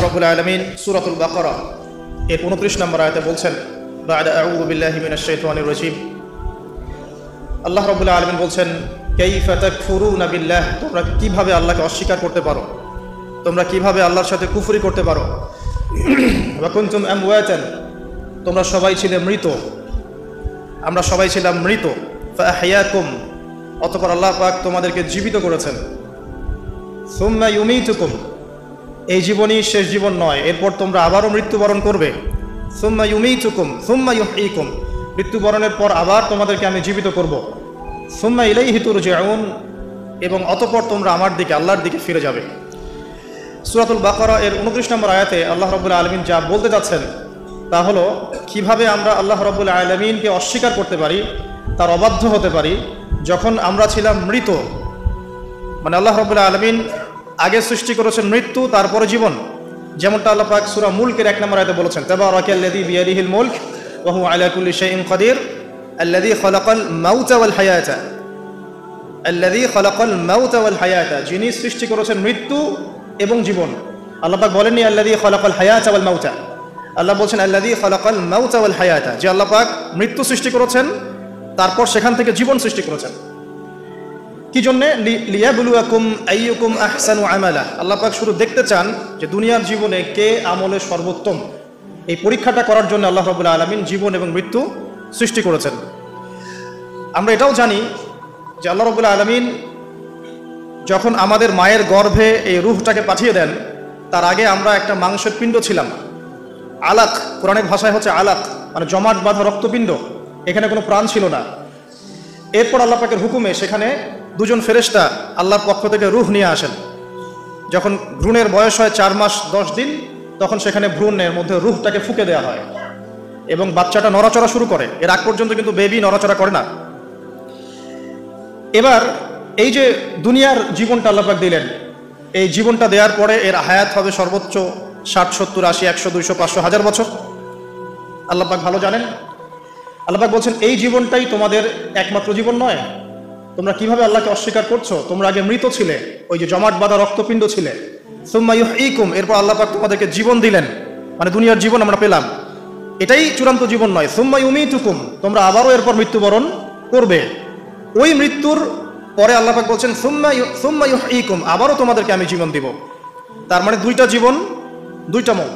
রাব্বুল আলামিন সূরাতুল বাকারা এর 29 নম্বর আয়াতে বলছেন, বা'দা আউযু বিল্লাহি মিনাশ শাইতানির রাজীম। আল্লাহ রাব্বুল আলামিন বলছেন, কাইফা তাকফুরুনা বিল্লাহ, তোমরা কিভাবে আল্লাহকে অস্বীকার করতে পারো, তোমরা কিভাবে আল্লাহর সাথে কুফরি করতে পারো। ওয়া কুনতুম আমওয়াতান, তোমরা সবাই ছিলে মৃত, আমরা সবাই ছিলাম মৃত। ফাআহইয়াকুম, অতঃপর আল্লাহ পাক তোমাদেরকে জীবিত করেছেন। সুম্মা ইউমীতুকুম, এই জীবনই শেষ জীবন নয়, এরপর তোমরা আবারও মৃত্যুবরণ করবে। সুম্মা ইউমীতুকুম সুম্মা ইউহয়ীকুম, মৃত্যুবরণের পর আবার তোমাদেরকে আমি জীবিত করব। সুম্মা ইলাইহি তুরজাউন, এবং অতঃপর তোমরা আমার দিকে, আল্লাহর দিকে ফিরে যাবে। সূরাতুল বাকারা এর 29 নম্বর আয়াতে আল্লাহ রাব্বুল আলামিন যা বলতে যাচ্ছেন তা হলো কিভাবে আমরা আল্লাহ রাব্বুল আলামিনকে অস্বীকার করতে পারি, তার অবাধ্য হতে পারি, যখন আমরা ছিলাম মৃত। মানে আল্লাহ রাব্বুল আলামিন আগে সৃষ্টি করেছেন মৃত্যু, তারপরে জীবন, যেমনটা আল্লাহ পাক সূরা মুলকের 1 নম্বর আয়াতে বলেছেন, তাবারাকাল্লাযী বিয়াদিহিল মুলক ওয়া হুয়া আলা কুল্লি শাইইন কাদির আল্লাযী খালাকাল মাউতা ওয়াল হায়াতা, আল্লাযী খালাকাল মাউতা ওয়াল হায়াতা, যিনি সৃষ্টি করেছেন মৃত্যু এবং জীবন। আল্লাহ পাক বলেননি আল্লাযী খালাকাল হায়াতা ওয়াল মাউতা, আল্লাহ বলছেন আল্লাযী খালাকাল মাউতা ওয়াল হায়াতা, যে আল্লাহ পাক মৃত্যু সৃষ্টি করেছেন, তারপর সেখান থেকে জীবন সৃষ্টি করেছেন। কি জন্যে? লিয়াবলুয়াকুম আইয়ুকুম আহসানু আমালা, আল্লাহ পাক শুধু দেখতে চান যে দুনিয়ার জীবনে কে আমলে সর্বোত্তম। এই পরীক্ষাটা করার জন্য আল্লাহ রাব্বুল আলামিন জীবন এবং মৃত্যু সৃষ্টি করেছেন। আমরা এটাও জানি যে আল্লাহ রাব্বুল আলামিন যখন আমাদের মায়ের গর্ভে এই রূহটাকে পাঠিয়ে দেন, তার আগে আমরা একটা মাংসের পিণ্ড ছিলাম, আলাক, কোরআনের ভাষায় হচ্ছে আলাক, মানে জমাট বাঁধা রক্তপিণ্ড, এখানে কোনো প্রাণ ছিল না। এরপর আল্লাহ পাকের হুকুমে সেখানে দুজন ফেরেশতা আল্লাহর পক্ষ থেকে রূহ নিয়ে আসেন। যখন ভ্রূণের বয়স হয় 4 মাস 10 দিন, তখন সেখানে ভ্রূণের মধ্যে রূহটাকে ফুঁকে দেওয়া হয় এবং বাচ্চাটা নড়াচড়া শুরু করে। এর আগ পর্যন্ত কিন্তু বেবি নড়াচড়া করে না। এবার এই যে দুনিয়ার জীবনটা আল্লাহ পাক দিলেন, এই জীবনটা দেওয়ার পরে এর হায়াত হবে সর্বোচ্চ 60, 70, 80, 100, 200, 500, 1000 বছর। আল্লাহ পাক ভালো জানেন। আল্লাহ পাক বলছেন এই জীবনটাই তোমাদের একমাত্র জীবন নয়। তোমরা কিভাবে আল্লাহকে অস্বীকার করছো? তোমরা আগে মৃত ছিলে, ওই যে জমাট বাঁধা রক্তপিণ্ড ছিলে। সুম্মা ইউহয়ীকুম, এরপর আল্লাহ পাক তোমাদেরকে জীবন দিলেন, মানে দুনিয়ার জীবন আমরা পেলাম। এটাই চূড়ান্ত জীবন নয়। সুম্মা ইউমীতুকুম, তোমরা আবারও এরপর মৃত্যুবরণ করবে। ওই মৃত্যুর পরে আল্লাহ পাক বলছেন সুম্মা ইউহয়ীকুম, আবারও তোমাদেরকে আমি জীবন দিব। তার মানে 2টা জীবন, 2টা মওত।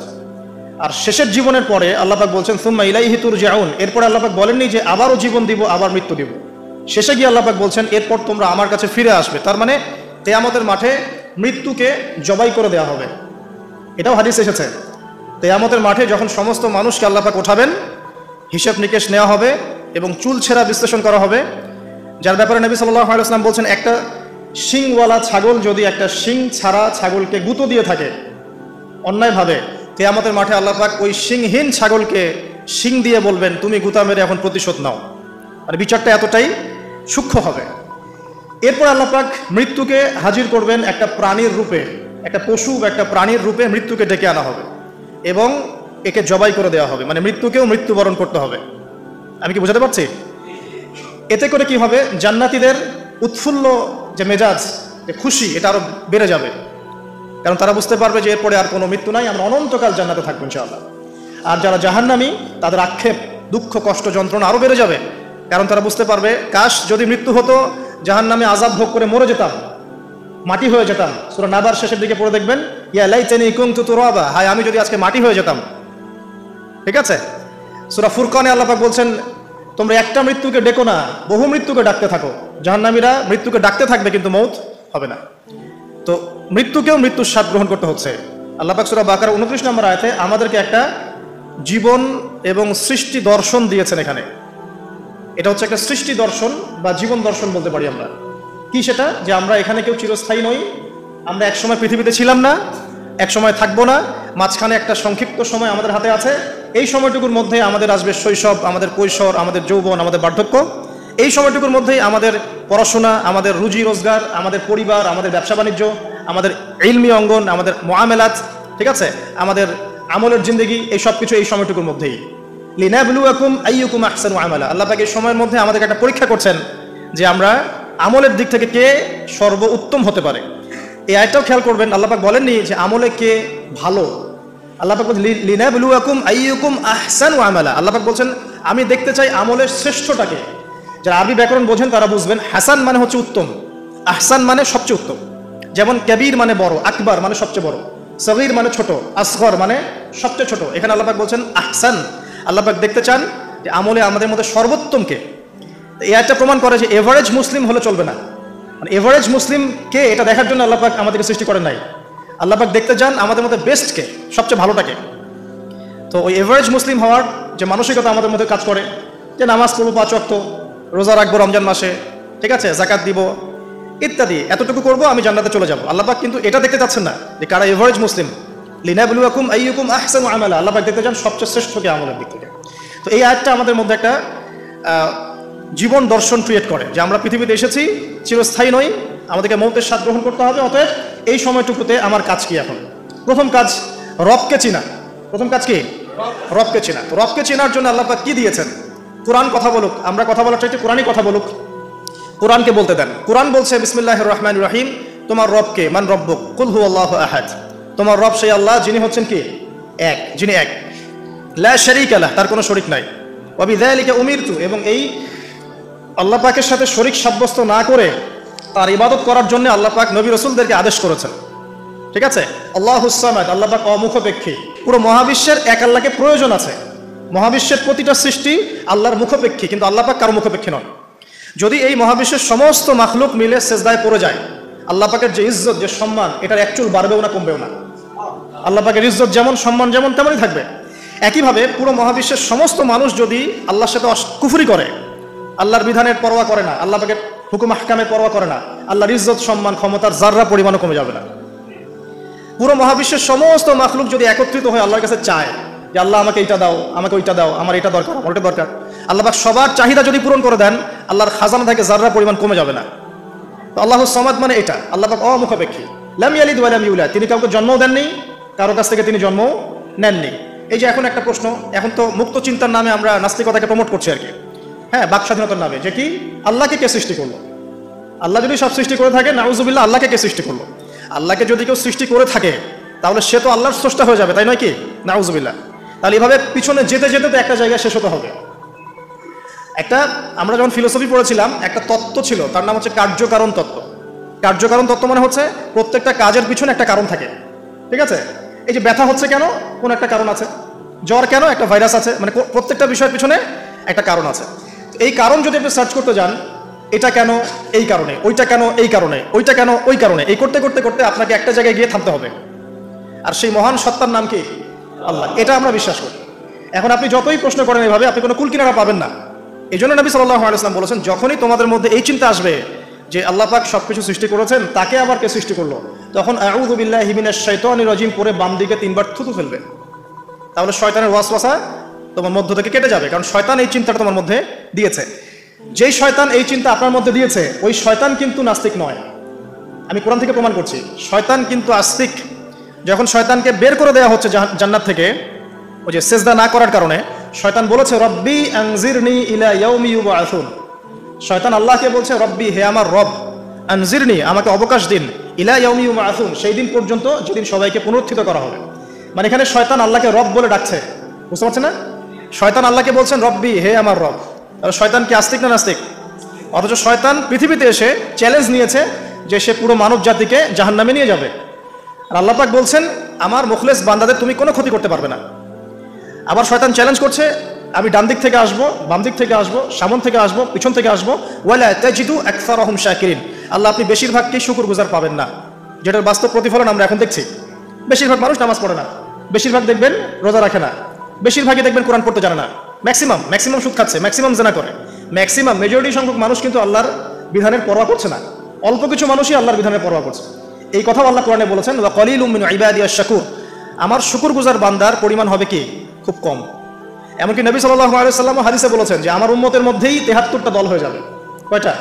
আর শেষের জীবনের পরে আল্লাহ পাক বলছেন সুম্মা ইলাইহি তুরজাউন, এরপরে আল্লাহ পাক বলেননি যে আবারও জীবন দিব, আবার মৃত্যু দিব। শেষে গিয়ে আল্লাহ পাক বলছেন এরপর তোমরা আমার কাছে ফিরে আসবে। তার মানে কিয়ামতের মাঠে মৃত্যুকে জবাই করে দেওয়া হবে। এটাও হাদিস এসেছে, কিয়ামতের মাঠে যখন সমস্ত মানুষকে আল্লাহ পাক উঠাবেন, হিসাব নিকেশ নেওয়া হবে এবং চুল ছেঁড়া বিশ্লেষণ করা হবে, যার ব্যাপারে নবী সাল্লাল্লাহু আলাইহি ওয়াসাল্লাম বলছেন একটা শিংওয়ালা ছাগল যদি একটা শিং ছাড়া ছাগলকে গুঁতো দিয়ে থাকে অন্যায়ভাবে, কিয়ামতের মাঠে আল্লাহ পাক ওই শিংহীন ছাগলকে শিং দিয়ে বলবেন তুমি গুঁতা মেরে এখন প্রতিশোধ নাও। আর বিচারটা এতটাই সূক্ষ্ম হবে। এরপর আল্লাহ পাক মৃত্যুকে হাজির করবেন একটা প্রাণীর রূপে, একটা পশু বা একটা প্রাণীর রূপে মৃত্যুকে ডেকে আনা হবে এবং একে জবাই করে দেওয়া হবে, মানে মৃত্যুকেও মৃত্যুবরণ করতে হবে। আমি কি বোঝাতে পারছি? এতে করে কি হবে? জান্নাতীদের উৎফুল্ল যে মেজাজ, যে খুশি, এটা আরো বেড়ে যাবে। কারণ তারা বুঝতে পারবে যে এরপরে আর কোনো মৃত্যু নাই, আমরা অনন্তকাল জান্নাতে থাকবো ইনশাআল্লাহ। আর যারা জাহান্নামী, তাদের আক্ষেপ, দুঃখ, কষ্ট, যন্ত্রণা আরো বেড়ে যাবে। কারণ তারা বুঝতে পারবে কাশ যদি মৃত্যু হতো, জাহান্নামে আযাব ভোগ করে মরে যেতাম, মাটি হয়ে যেতাম। সূরা নাবার শেষের দিকে পড়ে দেখবেন, ইয়া লাইতানি কুনতু তুরাবা, হায় আমি যদি আজকে মাটি হয়ে যেতাম। ঠিক আছে? সূরা ফুরকানে আল্লাহ পাক বলছেন তোমরা একটা মৃত্যুকে ডেকো না, বহু মৃত্যুকে ডাকতে থাকো। জাহান্নামীরা মৃত্যুকে ডাকতে থাকবে কিন্তু মৌত হবে না। তো মৃত্যুকেও মৃত্যুর স্বাদ গ্রহণ করতে হচ্ছে। আল্লাহ পাক সূরা বাকারা 29 নম্বর আয়াতে আমাদেরকে একটা জীবন এবং সৃষ্টি দর্শন দিয়েছেন। এখানে এটা হচ্ছে একটা সৃষ্টি দর্শন বা জীবন দর্শন বলতে পারি আমরা। কি সেটা? যে আমরা এখানে কেউ চিরস্থায়ী নই, আমরা একসময় পৃথিবীতে ছিলাম না, একসময় থাকবো না, মাঝখানে একটা সংক্ষিপ্ত সময় আমাদের হাতে আছে। এই সময়টুকুর মধ্যে আমাদের আসবে শৈশব, আমাদের কৈশোর, আমাদের যৌবন, আমাদের বার্ধক্য। এই সময়টুকুর মধ্যেই আমাদের পড়াশোনা, আমাদের রুজি রোজগার, আমাদের পরিবার, আমাদের ব্যবসা বাণিজ্য, আমাদের ইলমি অঙ্গন, আমাদের মুআমালাত, ঠিক আছে, আমাদের আমলের জিন্দেগি, এই সব কিছু এই সময়টুকুর মধ্যেই। লিনাবলুয়াকুম আইয়ুকুম আহসানু আমালা, আল্লাহ পাক এই সময়ের মধ্যে আমাদেরকে একটা পরীক্ষা করছেন যে আমরা আমলের দিক থেকে কে সর্বোত্তম হতে পারে। এই আয়াতটাও খেয়াল করবেন, আল্লাহ পাক বলেননি যে আমলে কে ভালো, আল্লাহ পাক বলছেন লিনাবলুয়াকুম আইয়ুকুম আহসানু আমালা। আল্লাহ পাক বলছেন আমি দেখতে চাই আমলের শ্রেষ্ঠটাকে। যারা আরবি ব্যাকরণ বোঝেন তারা বুঝবেন, হাসান মানে হচ্ছে উত্তম, আহসান মানে সবচেয়ে উত্তম। যেমন কবির মানে বড়, আকবার মানে সবচেয়ে বড়, সগীর মানে ছোট, আসগর মানে সবচেয়ে ছোট। এখানে আল্লাহ পাক বলছেন আহসান। আল্লাহ পাক দেখতে চান যে আমলে আমাদের মধ্যে সর্বোত্তমকে। এই একটা প্রমাণ করে যে এভারেজ মুসলিম হলে চলবে না, মানে এভারেজ মুসলিম কে এটা দেখার জন্য আল্লাহ পাক আমাদেরকে সৃষ্টি করেন নাই। আল্লাহ পাক দেখতে চান আমাদের মধ্যে বেস্টকে, সবচেয়ে ভালোটাকে। তো ওই এভারেজ মুসলিম হওয়ার যে মানসিকতা আমাদের মধ্যে কাজ করে, যে নামাজ পড়বো 5 ওয়াক্ত, রোজা রাখবো রমজান মাসে, ঠিক আছে, যাকাত দিব ইত্যাদি, এতটুকু করবো আমি জান্নাতে চলে যাবো। আল্লাহ পাক কিন্তু এটা দেখতে চাচ্ছেন না যে কারা এভারেজ মুসলিম। লিনাবলুয়াকুম আইয়ুকুম আহসানু আমালা। আল্লাহ পাক দেখতে চান সবচেয়ে শ্রেষ্ঠকে আমলের দিক থেকে। তো এই আয়াতটা আমাদের মধ্যে একটা জীবন দর্শন ক্রিয়েট করে যে আমরা পৃথিবীতে এসেছি, চিরস্থায়ী নই, আমাদেরকে মৌতের স্বাদ গ্রহণ করতে হবে। অতএব এই সময়টুকুতে আমার কাজ কি? এখন প্রথম কাজ রবকে চিনা। প্রথম কাজ কি? রবকে চেনা। তো রবকে চেনার জন্য আল্লাহ পাক কি দিয়েছেন? কোরআন কথা বলুক, আমরা কথা বলার চাইতে কোরআনই কথা বলুক। কোরআনকে বলতে দেন। কোরআন বলছে বিসমিল্লাহির রহমানির রহিম, তোমার রবকে, মান রব্বুক, কুল হুয়াল্লাহু আহাদ। তোমার রব সেই আল্লাহ যিনি হচ্ছেন কি? এক, যিনি এক, লা শারীকা লাহ, তার কোনো শরীক নাই। ওয়া বিযালিকা উমিরতু, এবং এই আল্লাহ পাকের সাথে শরীক সাব্যস্ত না করে তার ইবাদত করার জন্য আল্লাহ পাক নবী রাসূলদেরকে আদেশ করেছেন। ঠিক আছে, আল্লাহুস সামাদ, আল্লাহ পাক অমুখপেক্ষী। পুরো মহাবিশ্বের এক আল্লাহকে প্রয়োজন আছে। মহাবিশ্বের প্রতিটা সৃষ্টি আল্লাহর মুখপেক্ষী, কিন্তু আল্লাহ পাক কারো মুখপেক্ষী নন। যদি এই মহাবিশ্বের সমস্ত মাখলুক মিলে সেজদায় পড়ে যায়, আল্লাহ পাকের যে ইজ্জত, যে সম্মান, এটার একচুল বাড়বেও না কমবেও না। আল্লাহ পাকের ইজ্জত যেমন, সম্মান যেমন, তেমনই থাকবে। একইভাবে পুরো মহাবিশ্বের সমস্ত মানুষ যদি আল্লাহর সাথে কুফরি করে, আল্লাহর বিধানের পরোয়া করে না, আল্লাহ পাকের হুকুম আহকামের পরোয়া করে না, আল্লাহর ইজ্জত, সম্মান, ক্ষমতার যাররা পরিমাণও কমে যাবে না। পুরো মহাবিশ্বের সমস্ত মাখলুক যদি একত্রিত হয়ে আল্লাহর কাছে চায় যে আল্লাহ আমাকে এইটা দাও, আমাকে ওইটা দাও, আমার এটা দরকার, আমার ওটা দরকার, আল্লাহ পাক সবার চাহিদা যদি পূরণ করে দেন, আল্লাহর খাজানা থেকে যাররা পরিমাণ কমে যাবে না। তো আল্লাহুস সামাদ মানে এটা, আল্লাহ পাক অমুখপেক্ষী। লাম ইয়ালিদ ওয়া লাম ইউলাদ, তিনি কাউকে জন্মও দেননি, কারো কাছ থেকে তিনি জন্ম নেননি। এই যে এখন একটা প্রশ্ন, এখন তো মুক্ত চিন্তার নামে আমরা নাস্তিকতাকে প্রমোট করছি আর কি, হ্যাঁ, বাক স্বাধীনতার নামে, যে কি আল্লাহকে কে সৃষ্টি করলো? আল্লাহ যদি সব সৃষ্টি করে থাকে, নাউজুবিল্লাহ, আল্লাহকে কে সৃষ্টি করলো? আল্লাহকে যদি কেউ সৃষ্টি করে থাকে তাহলে সে তো আল্লাহর স্রষ্টা হয়ে যাবে, তাই নয় কি? নাউজুবিল্লাহ। তাহলে এভাবে পিছনে যেতে যেতে তো একটা জায়গায় শেষ হতে হবে। আমরা যখন ফিলোসফি পড়েছিলাম, একটা তত্ত্ব ছিল, তার নাম হচ্ছে কার্যকারণ তত্ত্ব। কার্যকারণ তত্ত্ব মানে হচ্ছে প্রত্যেকটা কাজের পিছনে একটা কারণ থাকে। ঠিক আছে, এই যে ব্যথা হচ্ছে কেন? কোন একটা কারণ আছে। জ্বর কেন? একটা ভাইরাস আছে। মানে প্রত্যেকটা বিষয়ের পিছনে একটা কারণ আছে। এই কারণ যদি আপনি সার্চ করতে যান, এটা কেন? এই কারণে। ওইটা কেন? এই কারণে। ওইটা কেন? ওই কারণে। এই করতে করতে করতে আপনাকে একটা জায়গায় গিয়ে থামতে হবে। আর সেই মহান সত্তার নাম কি? আল্লাহ। এটা আমরা বিশ্বাস করি। এখন আপনি যতই প্রশ্ন করেন এভাবে, আপনি কোনো কুল কিনারা পাবেন না। এই জন্য নবী সাল্লাল্লাহু আলাইহি ওয়াসাল্লাম বলেছেন, যখনই তোমাদের মধ্যে এই চিন্তা আসবে যে আল্লাহ পাক সবকিছু সৃষ্টি করেছেন, তাকে আবার কে সৃষ্টি করলো, তখন আউযু বিল্লাহি মিনাশ শাইতানির রাজিম পরে বাম দিকে 3 বার থুতু ফেলবে। তাহলে শয়তানের ওয়াসওয়াসা তোমার মধ্য থেকে কেটে যাবে, কারণ শয়তান এই চিন্তাটা তোমার মধ্যে দিয়েছে। যেই শয়তান এই চিন্তা আপনার মধ্যে দিয়েছে, ওই শয়তান কিন্তু নাস্তিক নয়। আমি কোরআন থেকে প্রমাণ করছি, শয়তান কিন্তু আস্তিক। যখন শয়তানকে বের করে দেওয়া হচ্ছে জান্নাত থেকে, ওই যে সেজদা না করার কারণে, শয়তান বলেছে রব্বি আনজিরনি ইলা ইয়াউমি ইউবআসুন। শয়তান আল্লাহকে বলছে, রব্বি, হে আমার রব, আনজিরনি, আমাকে অবকাশ দিন, ইলা ইয়াউমি ইউবআসুন, সেই দিন পর্যন্ত যেদিন সবাইকে পুনরুত্থিত করা হবে। মানে এখানে শয়তান আল্লাহকে রব বলে ডাকছে, বুঝতে পারছেন না? শয়তান আল্লাহকে বলছেন রব্বি, হে আমার রব। তাহলে শয়তান কি আস্তিক না নাস্তিক? অথচ শয়তান পৃথিবীতে এসে চ্যালেঞ্জ নিয়েছে যে সে পুরো মানব জাতিকে জাহান্নামে নিয়ে যাবে। আর আল্লাহ পাক বলছেন, আমার মুখলেস বান্দাদের তুমি কোনো ক্ষতি করতে পারবে না। আবার শয়তান চ্যালেঞ্জ করছে, আমি ডান দিক থেকে আসবো, বাম দিক থেকে আসবো, সামন থেকে আসবো, পিছন থেকে আসবো, ওয়ালা তাজিদু আকসারহুম শাকিরিন। আল্লাহ, আপনি বেশিরভাগকেই শুকরগুজার পাবেন না। যেটার বাস্তব প্রতিফলন আমরা এখন দেখছি। বেশিরভাগ মানুষ নামাজ পড়ে না, বেশিরভাগ দেখবেন রোজা রাখে না, বেশিরভাগই দেখবেন কোরআন পড়তে জানে না, ম্যাক্সিমাম সুদ খাচ্ছে, ম্যাক্সিমাম জেনা করে, মেজরিটি সংখ্যক মানুষ কিন্তু আল্লাহর বিধানের পরোয়া করছে না। অল্প কিছু মানুষই আল্লাহর বিধানের পরোয়া করছে। এই কথা আল্লাহ কোরআনে বলেছেন, ওয়া কলিলুম মিন ইবাদিয়াশ শাকুর, আমার শুকরগুজার বান্দার পরিমাণ হবে কি? খুব কম। এমনকি নবী সাল্লাল্লাহু আলাইহি ওয়াসাল্লাম হাদিসে বলেছেন যে আমার উম্মতের মধ্যেই 73টা দল হয়ে যাবে। কয়টা?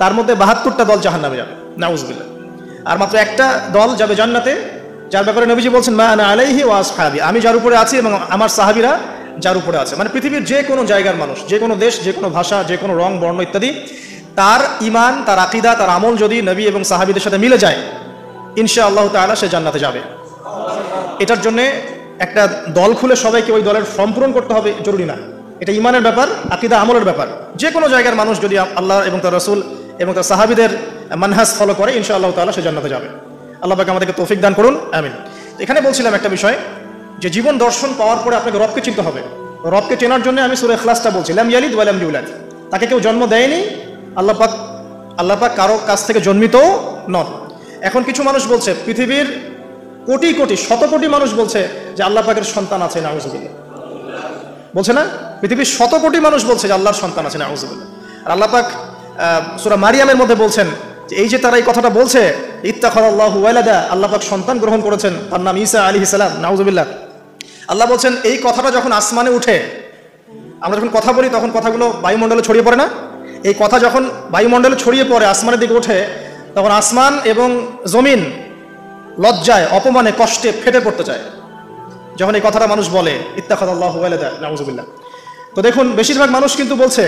তার মধ্যে 72টা দল জাহান্নামে যাবে, নাউজুবিল্লাহ। আর মাত্র একটা দল যাবে জান্নাতে, যার ব্যাপারে নবীজি বলছেন, মা আনা আলাইহি ওয়া আসহাবি, আমি যার উপরে আছি এবং আমার সাহাবীরা যার উপরে আছে। মানে পৃথিবীর যে কোনো জায়গার মানুষ, যে কোনো দেশ, যে কোনো ভাষা, যে কোনো রং, বর্ণ ইত্যাদি, তার ঈমান, তার আকীদা, তার আমল যদি নবী এবং সাহাবীদের সাথে মিলে যায়, ইনশাআল্লাহ তাআলা সে জান্নাতে যাবে। এটার জন্য একটা দল খুলে সবাইকে ওই দলের ফর্ম পূরণ করতে হবে জরুরি না। এটা ইমানের ব্যাপার, আকীদা আমলের ব্যাপার। যে কোনো জায়গার মানুষ যদি আল্লাহ এবং তার রাসূল এবং তার সাহাবীদের মানহাজ ফলো করে ইনশাআল্লাহ তাআলা সে জান্নাতে যাবে। আল্লাহ পাক আমাদেরকে তৌফিক দান করুন, আমিন। এখানে বলছিলাম একটা বিষয়, যে জীবন দর্শন পাওয়ার পরে আপনাকে রবকে চিনতে হবে। রবকে চেনার জন্য আমি সূরা ইখলাসটা বলছি, লাম ইয়ালিদ ওয়া লাম ইউলাদ। তাকে কেউ জন্ম দেয়নি, আল্লাহ পাক কারো কাছ থেকে জন্মিতও নন। এখন কিছু মানুষ বলছে, পৃথিবীর কোটি কোটি শত কোটি মানুষ বলছে যে আল্লাহ পাকের সন্তান আছে, নাউযুবিল্লাহ। বলছে না? পৃথিবীর শত কোটি মানুষ বলছে যে আল্লাহর সন্তান আছে, নাউযুবিল্লাহ। আর আল্লাহ পাক সূরা মারিয়ামের মধ্যে বলছেন যে এই যে তারা এই কথাটা বলছে, ইত্তাখাযাল্লাহু ওয়ালাদা, আল্লাহ পাক সন্তান গ্রহণ করেছেন, তার নাম ঈসা আলাইহিস সালাম, নাউযুবিল্লাহ। আল্লাহ বলছেন এই কথাটা যখন আসমানে উঠে, আমরা যখন কথা বলি তখন কথাগুলো বায়ুমণ্ডলে ছড়িয়ে পড়ে না? এই কথা যখন বায়ুমণ্ডলে ছড়িয়ে পড়ে, আসমানের দিকে ওঠে, তখন আসমান এবং জমিন লজ্জায়, অপমানে, কষ্টে ফেটে পড়তে চায় যখন এই কথাটা মানুষ বলে, ইত্তাখাযাল্লাহু ওয়ালাদা, নাউযুবিল্লাহ। তো দেখুন, বেশিরভাগ মানুষ কিন্তু বলছে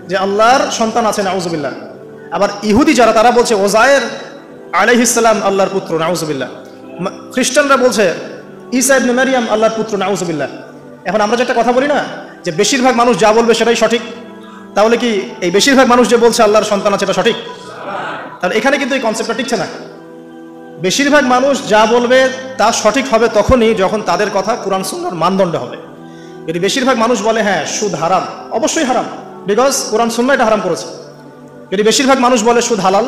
যে আল্লাহর সন্তান আছে, নাউযুবিল্লাহ। আবার ইহুদি যারা, তারা বলছে ওযায়ের আলাইহিস সালাম আল্লাহর পুত্র, নাউযুবিল্লাহ। খ্রিস্টানরা বলছে ঈসা ইবনে মারইয়াম আল্লাহর পুত্র, নাউযুবিল্লাহ। এখন আমরা যেটা কথা বলি না, যে বেশিরভাগ মানুষ যা বলবে সেটাই সঠিক, তাহলে কি এই বেশিরভাগ মানুষ যে বলছে আল্লাহর সন্তান আছে এটা সঠিক? তাহলে এখানে কিন্তু এই কনসেপ্টটা টিকছে না। বেশিরভাগ মানুষ যা বলবে তা সঠিক হবে তখনই যখন তাদের কথা কুরআন সুন্নাহর মানদণ্ড হবে। যদি বেশিরভাগ মানুষ বলে হ্যাঁ সুদ হারাম, অবশ্যই হারাম, বিকজ কুরআন সুন্নাহ এটা হারাম করেছে। যদি বেশিরভাগ মানুষ বলে সুদ হালাল,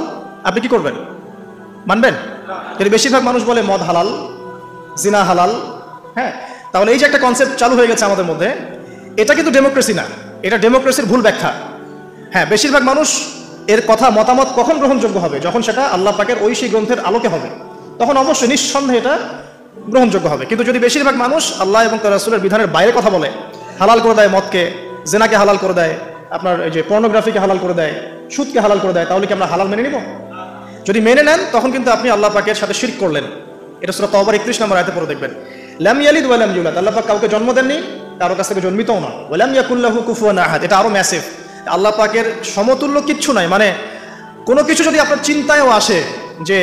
আপনি কি করবেন? মানবেন? যদি বেশিরভাগ মানুষ বলে মদ হালাল, জিনা হালাল, হ্যাঁ, তাহলে এই যে একটা কনসেপ্ট চালু হয়ে গেছে আমাদের মধ্যে, এটা কিন্তু ডেমোক্রেসি না, এটা ডেমোক্রেসির ভুল ব্যাখ্যা। হ্যাঁ, বেশিরভাগ মানুষ এর কথা মতামত কখন গ্রহণযোগ্য হবে? যখন সেটা আল্লাহ পাকের ঐশী গ্রন্থের আলোকে হবে, তখন অবশ্যই নিঃসন্দেহে এটা গ্রহণযোগ্য হবে। কিন্তু যদি বেশিরভাগ মানুষ আল্লাহ এবং তার রাসূলের বিধানের বাইরে কথা বলে, হালাল করে দেয় মদকে, জেনাকে হালাল করে দেয়, আপনার এই যে পর্নোগ্রাফিকে হালাল করে দেয়, সুদকে হালাল করে দেয়, তাহলে কি আমরা হালাল মেনে নিব? যদি মেনে নেন তখন কিন্তু আপনি আল্লাহ পাকের সাথে শিরক করলেন। এটা সূরা তাওবার 31 নম্বর আয়াতে পড়ে দেখবেন, লাম ইয়ালিদ ওয়া লাম ইউলাদ, আল্লাহ পাক কাউকে জন্ম দেননি, কারো কাছ থেকে জন্মিতও না। ওয়া লাম ইয়াকুল লাহু কুফুয়ান আহাদ, এটা আরো ম্যাসিভ। আল্লাহ পাকের সমতুল্য কিচ্ছু নাই। মানে কোনো কিছু যদি আপনার চিন্তায়ও আসে যে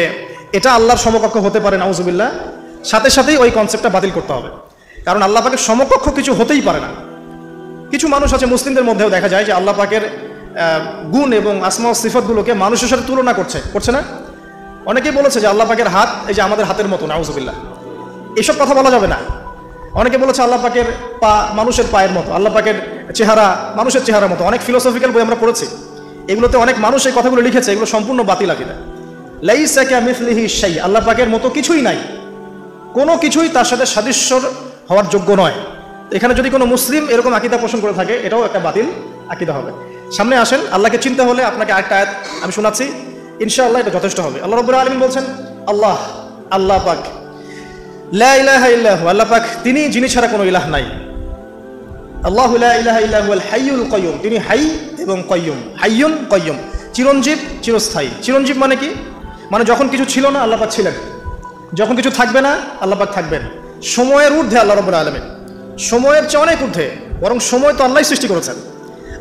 এটা আল্লাহর সমকক্ষ হতে পারে, নাউযুবিল্লাহ, সাথে সাথেই ওই কনসেপ্টটা বাতিল করতে হবে। কারণ আল্লাহ পাকের সমকক্ষ কিছু হতেই পারে না। কিছু মানুষ আছে, মুসলিমদের মধ্যেও দেখা যায় যে আল্লাহ পাকের গুণ এবং আসমা ও সিফাতগুলোকে মানুষের সাথে তুলনা করছে না? অনেকেই বলেছে যে আল্লাহ পাকের হাত এই যে আমাদের হাতের মতো, নাউযুবিল্লাহ। এইসব কথা বলা যাবে না। অনেকে বলেছে আল্লাহ পাকের পা মানুষের পায়ের মতো, আল্লাহ পাকের চেহারা মানুষের চেহারার মতো। অনেক ফিলোসফিক্যাল বই আমরা পড়েছি, এগুলোতে অনেক মানুষ এই কথাগুলো লিখেছে, এগুলো সম্পূর্ণ বাতিল আকীদা। লাইসা কামিসলিহি শাই, আল্লাহ পাকের মতো কিছুই নাই, কোনো কিছুই তার সাথে সাদৃশ্যর হওয়ার যোগ্য নয়। এখানে যদি কোনো মুসলিম এরকম আকীদা পোষণ করে থাকে, এটাও একটা বাতিল আকীদা হবে। সামনে আসেন, আল্লাহকে চিনতে হলে আপনাকে আরেকটা আয়াত আমি শোনাচ্ছি, ইনশাআল্লাহ এটা যথেষ্ট হবে। আল্লাহ রাব্বুল আলামিন বলছেন, আল্লাহ পাক, লা ইলাহা ইল্লাহু, আল্লাহ পাক তিনি যিনি ছাড়া কোনো ইলাহ নাই। আল্লাহু লা ইলাহা ইল্লা হুয়াল হাইয়ুল কাইয়ুম, তিনি হাই এবং কাইয়ুম, হাইয়ুন কাইয়ুম, চিরঞ্জীব, চিরস্থায়ী। চিরঞ্জীব মানে কি? মানে যখন কিছু ছিল না আল্লাহ পাক ছিলেন, যখন কিছু থাকবে না আল্লাহ পাক থাকবেন। সময়ের ঊর্ধ্বে আল্লাহ রাব্বুল আলামিন, সময়ের চেয়ে অনেক ঊর্ধ্বে, বরং সময় তো আল্লাহই সৃষ্টি করেছেন।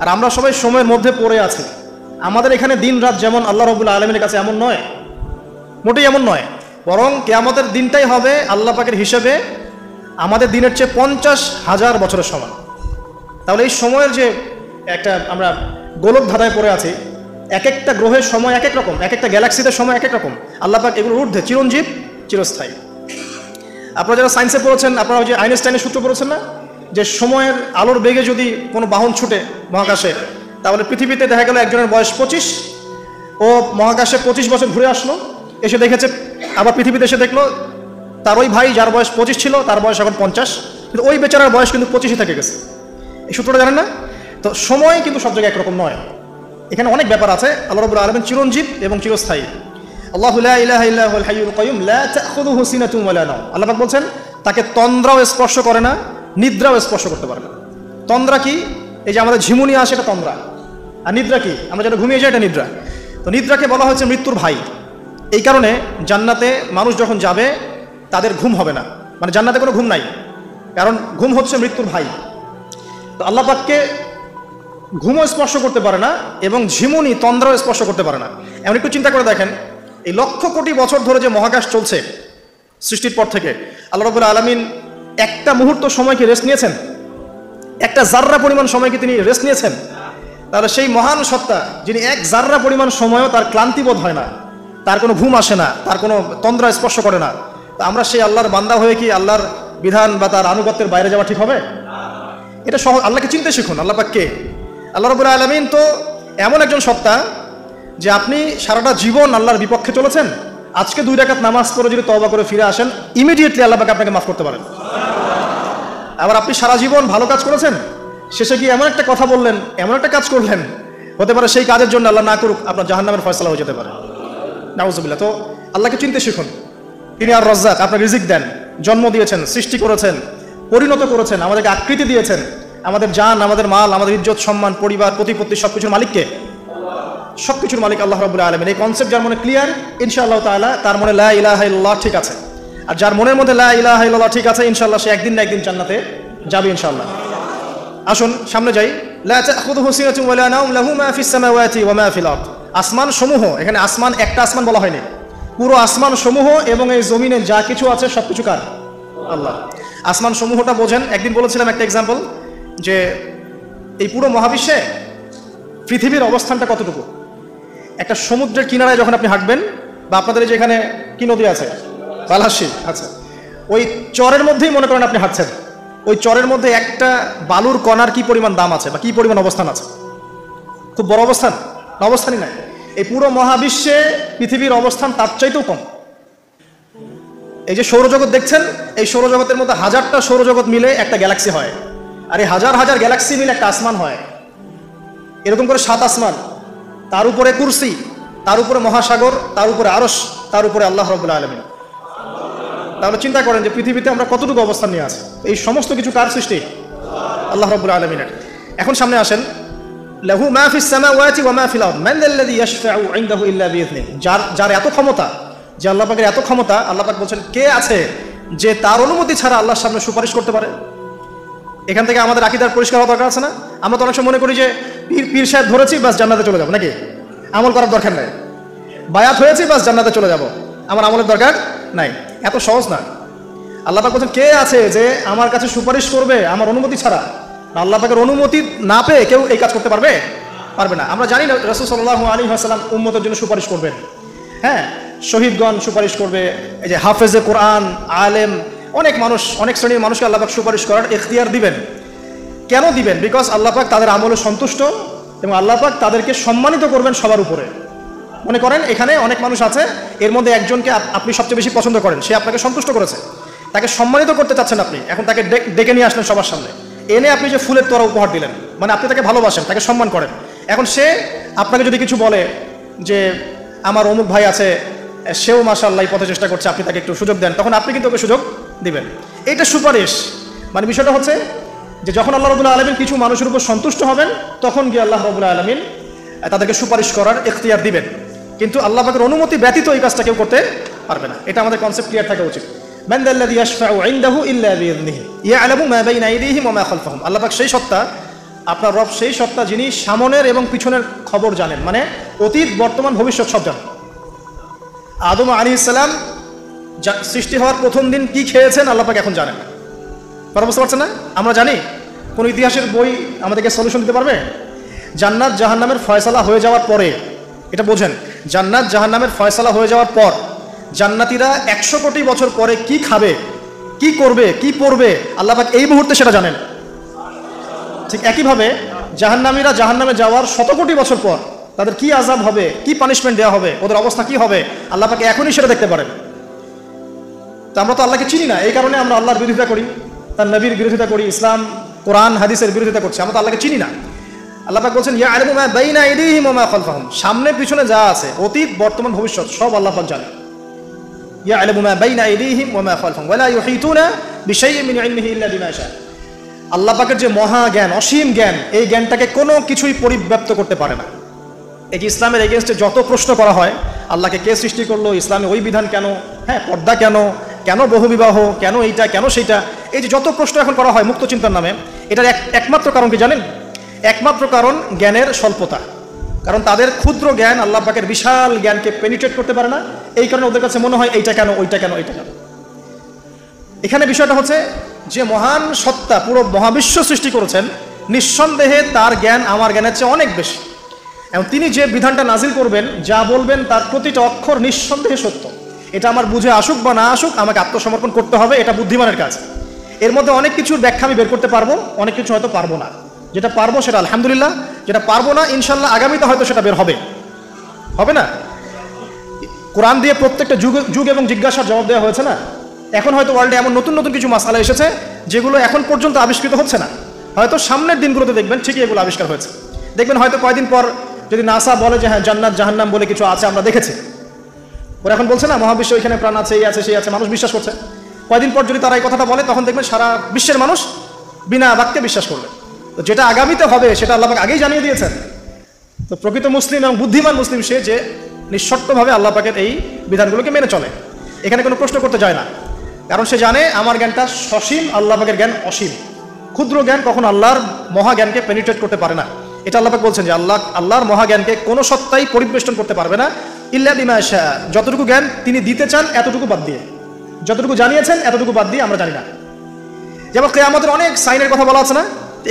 আর আমরা সবাই সময়ের মধ্যে পড়ে আছি। আমাদের এখানে দিন রাত যেমন আল্লাহ রাব্বুল আলামিনের কাছে এমন নয়, মোটেই এমন নয়, বরং কিয়ামতের দিনটাই হবে আল্লাহ পাকের হিসেবে আমাদের দিনের চেয়ে 50,000 বছরের সমান। তাহলে এই সময়ের যে একটা আমরা গোলক ধাঁধায় পড়ে আছি, এক একটা গ্রহের সময় এক এক রকম, এক একটা গ্যালাক্সিতে সময় এক এক রকম। আল্লাহ পাক এগুলোর ঊর্ধ্বে, চিরঞ্জীব, চিরস্থায়ী। আপনারা যারা সায়েন্সে পড়েছেন, আপনারা ওই যে আইনস্টাইনের সূত্র পড়েছেন না, যে সময়ের আলোর বেগে যদি কোনো বাহন ছুটে মহাকাশে, তাহলে পৃথিবীতে দেখা গেল একজনের বয়স 25, ও মহাকাশে 25 বছর ঘুরে আসলো, এসে দেখেছে, আবার পৃথিবীতে এসে দেখলো তার ওই ভাই যার বয়স 25 ছিল তার বয়স এখন 50, কিন্তু ওই বেচারার বয়স কিন্তু 25ই থেকে গেছে। এই সূত্রটা জানেন না? তো সময় কিন্তু সব জায়গায় একরকম নয়, এখানে অনেক ব্যাপার আছে। আল্লাহ রাব্বুল আলামিন চিরঞ্জীব এবং চিরস্থায়ী। আল্লাহু লা ইলাহা ইল্লা হুয়াল হাইয়ুল কাইয়ুম লা তাখুযুহু সিনাতুন ওয়া লা নাওম, আল্লাহ পাক বলছেন তাকে তন্দ্রাও স্পর্শ করে না, নিদ্রাও স্পর্শ করতে পারে না। তন্দ্রা কি? এই যে আমাদের ঝিমুনি আসে, এটা তন্দ্রা। আর নিদ্রা কি? আমরা যেটা ঘুমিয়ে যাই, এটা নিদ্রা। তো নিদ্রাকে বলা হচ্ছে মৃত্যুর ভাই। এই কারণে জান্নাতে মানুষ যখন যাবে তাদের ঘুম হবে না, মানে জান্নাতে কোনো ঘুম নাই, কারণ ঘুম হচ্ছে মৃত্যুর ভাই। তো আল্লাহ পাককে ঘুমও স্পর্শ করতে পারে না এবং ঝিমুনি তন্দ্রাও স্পর্শ করতে পারে না। এমন একটু চিন্তা করে দেখেন, এই লক্ষ কোটি বছর ধরে যে মহাকাশ চলছে সৃষ্টির পর থেকে, আল্লাহ রাব্বুল আলামিন একটা মুহূর্ত সময় কি রেস্ট নিয়েছেন? একটা জাররা পরিমাণ সময় কি তিনি রেস্ট নিয়েছেন? তাহলে সেই মহান সত্তা যিনি এক জাররা পরিমাণ সময়ও তার ক্লান্তিবোধ হয় না, তার কোনো ঘুম আসে না, তার কোনো তন্দ্রা স্পর্শ করে না, তা আমরা সেই আল্লাহর বান্দা হয়ে কি আল্লাহর বিধান বা তার আনুগত্যের বাইরে যাওয়া ঠিক হবে? এটা সহজ। আল্লাহকে চিনতে শিখুন। আল্লাহ পাক কে? আল্লাহ রাব্বুল আলামিন তো এমন একজন সত্তা যে আপনি সারাটা জীবন আল্লাহর বিপক্ষে চলেছেন, আজকে 2 রাকাত নামাজ পড়ে যদি তওবা করে ফিরে আসেন, ইমিডিয়েটলি আল্লাহ পাক আপনাকে মাফ করতে পারেন। আবার আপনি সারা জীবন ভালো কাজ করেছেন, শেষে গিয়ে এমন একটা কথা বললেন, এমন একটা কাজ করলেন, হতে পারে সেই কাজের জন্য আল্লাহ না করুক আপনার জাহান্নামের ফয়সালা হয়ে যেতে পারে। নাউজুবিল্লাহ। তো আল্লাহকে চিনতে শিখুন। তিনি আর রাজ্জাক, আপনার রিজিক দেন, জন্ম দিয়েছেন, সৃষ্টি করেছেন, পরিণত করেছেন, আমাদেরকে আকৃতি দিয়েছেন, আমাদের জান, আমাদের মাল, আমাদের ইজ্জত, সম্মান, পরিবার, প্রতিপত্তি সবকিছুর মালিককে? সবকিছুর মালিক আল্লাহ রাব্বুল আলামিন। এই কনসেপ্ট যার মনে ক্লিয়ার, ইনশাআল্লাহ তাআলা তার মনে লা ইলাহা ইল্লাল্লাহ ঠিক আছে। আর যার মনের মধ্যে লা ইলাহা ইল্লাল্লাহ ঠিক আছে, ইনশাআল্লাহ সে একদিন না একদিন জান্নাতে যাবে ইনশাআল্লাহ। আসুন সামনে যাই। লা তাখুযুহু সিনাতুন ওয়া লা নাওম লাহু মা ফিস সামাওয়াতি ওয়া মা ফিল আরদ। আসমান সমূহ, এখানে আসমান একটা আসমান বলা হয়নি, পুরো আসমান সমূহ এবং এই জমিনে যা কিছু আছে সবকিছু কার? আল্লাহ। আসমান সমূহটা বোঝেন। একদিন বলেছিলাম একটা এক্সাম্পল, যে এই পুরো মহাবিশ্বে পৃথিবীর অবস্থানটা কতটুকু। একটা সমুদ্রের কিনারায় যখন আপনি হাঁটবেন, বা আপনাদের এই যে এখানে কি নদী আছে? বালাসী। আচ্ছা, ওই চরের মধ্যেই মনে করেন আপনি হাঁটছেন, ওই চরের মধ্যে একটা বালুর কণার কি পরিমাণ দাম আছে বা কি পরিমাণ অবস্থান আছে? খুব বড় অবস্থান না? অবস্থানই নাই। এই পুরো মহাবিশ্বে পৃথিবীর অবস্থান তার চাইতেও কম। এই যে সৌরজগৎ দেখছেন, এই সৌরজগতের মধ্যে হাজারটা সৌরজগৎ মিলে একটা গ্যালাক্সি হয়, আর এই হাজার হাজার গ্যালাক্সি মিলে একটা আসমান হয়। এরকম করে 7 আসমান, তার উপরে কুরসি, তার উপরে মহাসাগর, তার উপরে আরশ, তার উপরে আল্লাহ রাব্বুল আলামিন। তাহলে চিন্তা করেন যে পৃথিবীতে আমরা কতটুকু অবস্থান নিয়ে আছি। এই সমস্ত কিছু কার সৃষ্টি? আল্লাহ রাব্বুল আলামিনের। এখন সামনে আসেন, লাহু মা ফিস সামাওয়াতি ওয়া মা ফিল আরদ মান যাল্লাযী ইয়াশফাউ ইনদাহু ইল্লা বিইذনিহি। যার এত ক্ষমতা, যে আল্লাহ পাকের এত ক্ষমতা, আল্লাহ পাক বলছেন কে আছে যে তার অনুমতি ছাড়া আল্লাহর সামনে সুপারিশ করতে পারে? এখান থেকে আমাদের আকীদার পরিষ্কার হওয়া দরকার আছে না? আমরা তো অনেক সময় মনে করি যে পীর সাহেব ধরেছি বাস জান্নাতে চলে যাব, নাকি? আমল করার দরকার নাই, বায়াত হয়েছি বাস জান্নাতে চলে যাব, আমার আমলের দরকার নাই। এত সহজ না। আল্লাহ পাক বলছেন কে আছে যে আমার কাছে সুপারিশ করবে আমার অনুমতি ছাড়া? আল্লাহ পাকের অনুমতি না পেয়ে কেউ এই কাজ করতে পারবে? পারবে না। আমরা জানি না রাসূল সাল্লাল্লাহু আলাইহি ওয়াসাল্লাম উম্মতের জন্য সুপারিশ করবেন। হ্যাঁ, শহীদগণ সুপারিশ করবে, এই যে হাফেজে কোরআন, আলেম, অনেক মানুষ, অনেক শ্রেণীর মানুষকে আল্লাহ পাক সুপারিশ করার ইখতিয়ার দিবেন। কেন দিবেন? বিকজ আল্লাহ পাক তাদের আমলে সন্তুষ্ট এবং আল্লাহ পাক তাদেরকে সম্মানিত করবেন সবার উপরে। মনে করেন এখানে অনেক মানুষ আছে, এর মধ্যে একজনকে আপনি সবচেয়ে বেশি পছন্দ করেন, সে আপনাকে সন্তুষ্ট করেছে, তাকে সম্মানিত করতে চাচ্ছেন আপনি। এখন তাকে ডেকে নিয়ে আসলেন সবার সামনে, এনে আপনি যে ফুলের তোড়া উপহার দিলেন, মানে আপনি তাকে ভালোবাসেন, তাকে সম্মান করেন। এখন সে আপনাকে যদি কিছু বলে যে আমার অমুক ভাই আছে, সেও মাশাআল্লাহ এই পথে চেষ্টা করছে, আপনি তাকে একটু সুযোগ দেন, তখন আপনি কিন্তু ওকে সুযোগ দিবেন। এইটা সুপারিশ। মানে বিষয়টা হচ্ছে যে যখন আল্লাহ রাব্বুল আলামিন কিছু মানুষের উপর সন্তুষ্ট হবেন, তখন গিয়ে আল্লাহ রাব্বুল আলামিন তাদেরকে সুপারিশ করার ইখতিয়ার দিবেন। কিন্তু আল্লাহ পাকের অনুমতি ব্যতীত এই কাজটা কেউ করতে পারবে না। এটা আমাদের কনসেপ্ট ক্লিয়ার থাকা উচিত। মান যাল্লাযী ইয়াশফাউ ইনদাহু ইল্লা বিইذনিহি ইয়ালামু মা বাইনা আইদিহিম ওয়া মা খালফাহুম। আল্লাহ পাক সেই সত্তা, আপনার রব সেই সত্তা যিনি সামনের এবং পিছনের খবর জানেন, মানে অতীত, বর্তমান, ভবিষ্যৎ সব জানেন। আদম আলাইহিস সালাম সৃষ্টি হওয়ার প্রথম দিন কি খেয়েছেন আল্লাহ পাক এখন জানেন। কথা বুঝতে পারছেন না? আমরা জানি? কোন ইতিহাসের বই আমাদেরকে সলিউশন দিতে পারবে? জান্নাত জাহান্নামের ফয়সালা হয়ে যাওয়ার পরে, এটা বোঝেন, জান্নাত জাহান্নামের ফয়সালা হয়ে যাওয়ার পর জান্নাতীরা 100 কোটি বছর পরে কি খাবে, কি করবে, কি পড়বে, আল্লাহ পাক এই মুহূর্তে সেটা জানেন। ঠিক একইভাবে জাহান্নামীরা জাহান্নামে যাওয়ার 100 কোটি বছর পর তাদের কি আযাব হবে, কি পানিশমেন্ট দেওয়া হবে, ওদের অবস্থা কি হবে, আল্লাহ পাক এখনই সেটা দেখতে পারেন। তো আমরা তো আল্লাহকে চিনি না, এই কারণে আমরা আল্লাহর বিরোধিতা করি, তার নবীর বিরোধিতা করি, ইসলাম, কোরআন, হাদিসের বিরোধিতা করছি। আমরা তো আল্লাহকে চিনি না। আল্লাহ পাক বলছেন ইয়ালামু মা বাইনা আইদিহিম ওয়া মা খালফাহুম। সামনে পিছনে যা আছে, অতীত, বর্তমান, ভবিষ্যৎ সব আল্লাহ পাক জানেন। ইয়ালামু মা বাইনা আইদিহিম ওয়া মা খালফাহুম ওয়া লা ইউহিতুনা বিশাইইন মিন ইলমিহি ইল্লা বিমা শা। আল্লাহ পাকের যে মহা জ্ঞান, অসীম জ্ঞান, এই জ্ঞানটাকে কোনো কিছুই পরিব্যাপ্ত করতে পারে না। এই যে ইসলামের এগেনস্টে যত প্রশ্ন করা হয়, আল্লাহকে কে সৃষ্টি করলো, ইসলামে ওই বিধান কেন, হ্যাঁ পর্দা কেন, কেন বহুবিবাহ, কেন এইটা, কেন সেইটা, এই যে যত প্রশ্ন এখন করা হয় মুক্ত চিন্তার নামে, এটার একমাত্র কারণ কি জানেন? একমাত্র কারণ জ্ঞানের স্বল্পতা। কারণ তাদের ক্ষুদ্র জ্ঞান আল্লাহ পাকের বিশাল জ্ঞানকে পেনিট্রেট করতে পারে না। এই কারণে ওদের কাছে মনে হয় এইটা কেন, ওইটা কেন, এইটা কেন। এখানে বিষয়টা হচ্ছে যে মহান সত্তা পুরো মহাবিশ্ব সৃষ্টি করেছেন, নিঃসন্দেহে তার জ্ঞান আমার জ্ঞানের চেয়ে অনেক বেশি। এবং তিনি যে বিধানটা নাজিল করবেন, যা বলবেন তার প্রতিটা অক্ষর নিঃসন্দেহে সত্য। এটা আমার বুঝে আসুক বা না আসুক, আমাকে আত্মসমর্পণ করতে হবে, এটা বুদ্ধিমানের কাজ। এর মধ্যে অনেক কিছুর ব্যাখ্যা আমি বের করতে পারবো, অনেক কিছু হয়তো পারবো না। যেটা পারবো সেটা আলহামদুলিল্লাহ, যেটা পারবো না ইনশাল্লাহ আগামীতে হয়তো সেটা বের হবে, হবে না? কোরআন দিয়ে প্রত্যেকটা যুগ এবং জিজ্ঞাসার জবাব দেওয়া হয়েছে না। এখন হয়তো ওয়ার্ল্ডে এমন নতুন নতুন কিছু মাসালা এসেছে যেগুলো এখন পর্যন্ত আবিষ্কৃত হচ্ছে না, হয়তো সামনের দিনগুলোতে দেখবেন ঠিকই এগুলো আবিষ্কার হয়েছে। দেখবেন হয়তো কয়েকদিন পর যদি নাসা বলে যে হ্যাঁ জান্নাত জাহান্নাম বলে কিছু আছে, আমরা দেখেছি, ওরা এখন বলছে না মহাবিশ্ব এখানে প্রাণ আছে, এই আছে সেই আছে, মানুষ বিশ্বাস করছে। কয়েকদিন পর যদি তারা এই কথাটা বলে, তখন দেখবেন সারা বিশ্বের মানুষ বিনা বাক্যে বিশ্বাস করবে। তো যেটা আগামীতে হবে সেটা আল্লাহ পাক আগেই জানিয়ে দিয়েছেন। তো প্রকৃত মুসলিম এবং বুদ্ধিমান মুসলিম সে যে নিঃশর্তভাবে আল্লাহ পাকের এই বিধানগুলোকে মেনে চলে, এখানে কোনো প্রশ্ন করতে যায় না। কারণ সে জানে আমার জ্ঞানটা সসীম, আল্লাহ পাকের জ্ঞান অসীম। ক্ষুদ্র জ্ঞান কখনো আল্লাহর মহাজ্ঞানকে পেনিট্রেট করতে পারে না। এটা আল্লাহ পাক বলছেন যে আল্লাহর মহাজ্ঞানকে কোনো সত্তাই পরিবেষ্টন করতে পারবে না, ইল্লা বিমা শাআ। যতটুকু জ্ঞান তিনি দিতে চান এতটুকু বাদ দিয়ে, যতটুকু জানিয়েছেন এতটুকু বাদ দিয়ে আমরা জানি না। যেমন কিয়ামতের অনেক সাইনের কথা বলা আছে না,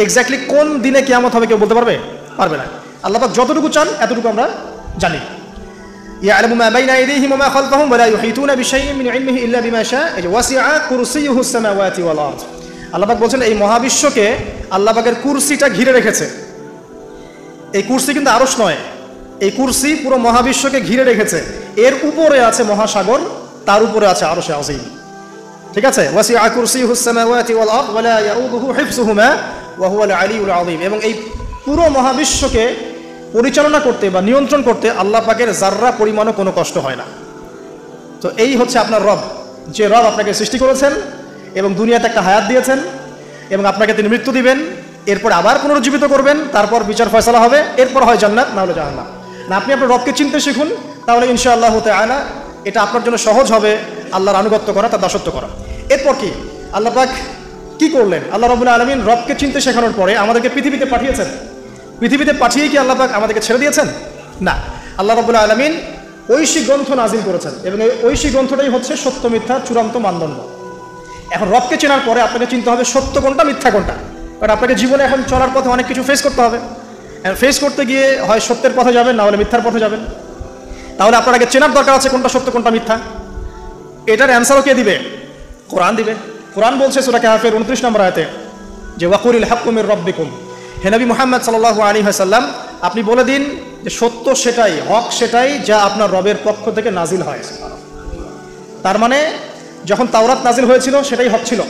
এক্স্যাক্টলি কোন দিনে কিয়ামত হবে কেউ বলতে পারবে? পারবে না। আল্লাহ পাক যতটুকু চান এতটুকু আমরা জানি। ইয়ালামু মা বাইনা আইদিহিম ওয়া মা খালফাহুম ওয়া লা ইউহিতুনা বিশাইইন মিন ইলমিহি ইল্লা বিমা শাআ ওয়াসিআ কুরসিয়ুহু আস-সামাওয়াতি ওয়াল আরদ। আল্লাহ পাক বলেন এই মহাবিশ্বকে আল্লাহ পাকের কুরসিটা ঘিরে রেখেছে। এই কুরসি কিন্তু আরশ নয়, এই কুরসি পুরো মহাবিশ্বকে ঘিরে রেখেছে। এর উপরে আছে মহাসাগর, তার উপরে আছে আরশে আযীম। ঠিক আছে, ওয়াসিআ কুরসিয়ুহু আস-সামাওয়াতি ওয়াল আরদ ওয়া লা ইয়াউদুহু হিফযুহুমা ওয়া হুয়াল আলিয়্যুল আযীম। এবং এই পুরো মহাবিশ্বকে পরিচালনা করতে বা নিয়ন্ত্রণ করতে আল্লাহ পাকের যাররা পরিমাণও কোনো কষ্ট হয় না। তো এই হচ্ছে আপনার রব, যে রব আপনাকে সৃষ্টি করেছেন এবং দুনিয়াতে একটা হায়াত দিয়েছেন, এবং আপনাকে তিনি মৃত্যু দিবেন, এরপর আবার পুনরুজ্জীবিত করবেন, তারপর বিচার ফয়সালা হবে, এরপর হয় জান্নাত না হলে জাহান্নাম। না, আপনি আপনার রবকে চিনতে শিখুন, তাহলে ইনশাআল্লাহ তাআলা এটা আপনার জন্য সহজ হবে আল্লাহর আনুগত্য করা, তার দাসত্ব করা। এরপর কি আল্লাহ পাক কি করলেন? আল্লাহ রাব্বুল আলামিন রবকে চিনতে শেখানোর পরে আমাদেরকে পৃথিবীতে পাঠিয়েছেন। পৃথিবীতে পাঠিয়েই কি আল্লাহ পাক আমাদেরকে ছেড়ে দিয়েছেন? না, আল্লাহ রাব্বুল আলামিন ঐশী গ্রন্থ নাজিল করেছেন, এবং এই ঐশী গ্রন্থটাই হচ্ছে সত্য মিথ্যার চূড়ান্ত মানদণ্ড। এখন রবকে চেনার পরে আপনাকে চিনতে হবে সত্য কোনটা, মিথ্যা কোনটা। কারণ আপনাকে জীবনে এখন চলার পথে অনেক কিছু ফেস করতে হবে। ফেস করতে গিয়ে হয় সত্যের পথে যাবেন, না হলে মিথ্যার পথে যাবেন। তাহলে আপনার আগে চেনার দরকার আছে কোনটা সত্য কোনটা মিথ্যা। এটার অ্যান্সারও কে দিবে? কোরআন দিবে। কোরআন বলছে সূরা কাহফের 29 নম্বর আয়াতে যে ওয়াকুলিল হাক্কু মির রাব্বিকুম। হে নবী মুহাম্মদ সাল্লাল্লাহু আলাইহি ওয়াসাল্লাম, আপনি বলে দিন যে সত্য সেটাই, হক সেটাই যা আপনার রবের পক্ষ থেকে নাজিল হয়। তার মানে যখন তাওরাত নাজিল হয়েছিল সেটাই হক ছিল,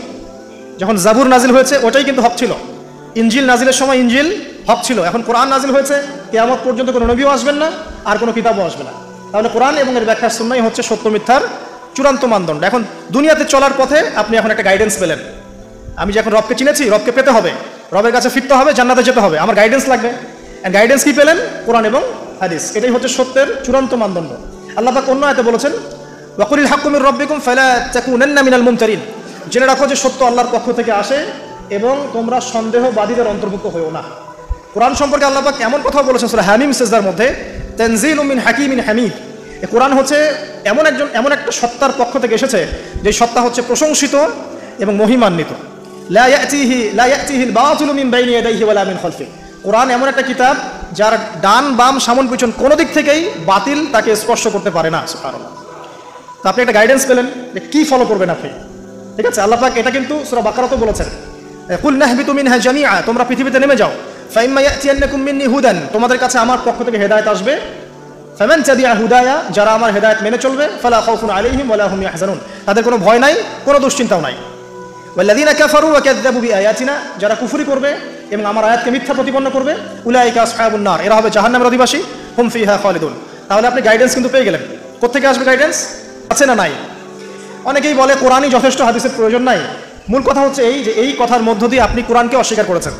যখন জাবুর নাজিল হয়েছে ওটাই কিন্তু হক ছিল, ইনজিল নাজিলের সময় ইনজিল হক ছিল। এখন কোরআন নাজিল হয়েছে, কিয়ামত পর্যন্ত কোনো নবীও আসবেন না, আর কোনো কিতাবও আসবে না। তাহলে কোরআন এবং এর ব্যাখ্যা সুন্নাহই হচ্ছে সত্য মিথ্যার চূড়ান্ত মানদণ্ড। এখন দুনিয়াতে চলার পথে আপনি এখন একটা গাইডেন্স পেলেন। আমি যখন রবকে চিনেছি, রবকে পেতে হবে, রবের কাছে ফিরতে হবে, জান্নাতে যেতে হবে, আমার গাইডেন্স লাগবে। গাইডেন্স কি পেলেন? কোরআন এবং হাদিস। এটাই হচ্ছে সত্যের চূড়ান্ত মানদণ্ড। আল্লাহ পাক অন্য আয়াতে বলেছেন ওয়াকুলিল হাক্কু মির রাব্বিকুম ফালা তাকুনান্না মিনাল মুমতারিন। জেনে রাখো যে সত্য আল্লাহর পক্ষ থেকে আসে এবং তোমরা সন্দেহবাদীদের অন্তর্ভুক্ত হইও না। কোরআন সম্পর্কে আল্লাহ পাক এমন কথা বলেছেন সূরা হামিম সিজদার মধ্যে, তানজিলুম মিন হাকিমিন হামিদ। এই কোরআন হচ্ছে এমন একটা সত্তার পক্ষ থেকে এসেছে যে সত্তা হচ্ছে প্রশংসিত এবং মহিমান্বিত। লা ইয়াতিহিল বাতিলু মিন বাইনি ইয়াদাইহি ওয়ালা মিন খালফিহি। কোরআন এমন একটা কিতাব যার ডান বাম সামন পিছন কোনো দিক থেকেই বাতিল তাকে স্পর্শ করতে পারে না। সুবহানাল্লাহ। তো আপনি একটা গাইডেন্স পেলেন যে কি ফলো করবেন আপনি। ঠিক আছে, আল্লাহ পাক এটা কিন্তু সূরা বাকারাতে বলেছেন কুল নাহবিতু মিনহা জামিআ, তোমরা পৃথিবীতে নেমে যাও। ফাইম্মা ইয়াতিয়ান্নাকুম মিন্নি হুদান, তোমাদের কাছে আমার পক্ষ থেকে হেদায়েত আসবে। ফামান তাবিআ হুদায়া, যারা আমার হেদায়েত মেনে চলবে, ফালা খাউফুন আলাইহিম ওয়ালা হুম ইয়াহজানুন, তাদের কোনো ভয় নাই, কোনো দুশ্চিন্তাও নাই। ওয়াল্লাযীনা কাফারু ওয়া কাযযাবু বিআয়াতিনা, যারা কুফরি করবে এবং আমার আয়াতকে মিথ্যা প্রতিপন্ন করবে, উলাইকা আসহাবুন নার, এরা হবে জাহান্নামের অধিবাসী, হুম ফিহা খালিদুন। তাহলে আপনি গাইডেন্স কিন্তু পেয়ে গেলেন। কোত্থেকে আসবে গাইডেন্স? আছে না নাই? অনেকেই বলে কোরআনই যথেষ্ট, হাদিসের প্রয়োজন নাই। মূল কথা হচ্ছে এই যে এই কথার মধ্য দিয়ে আপনি কোরআনকে অস্বীকার করেছেন।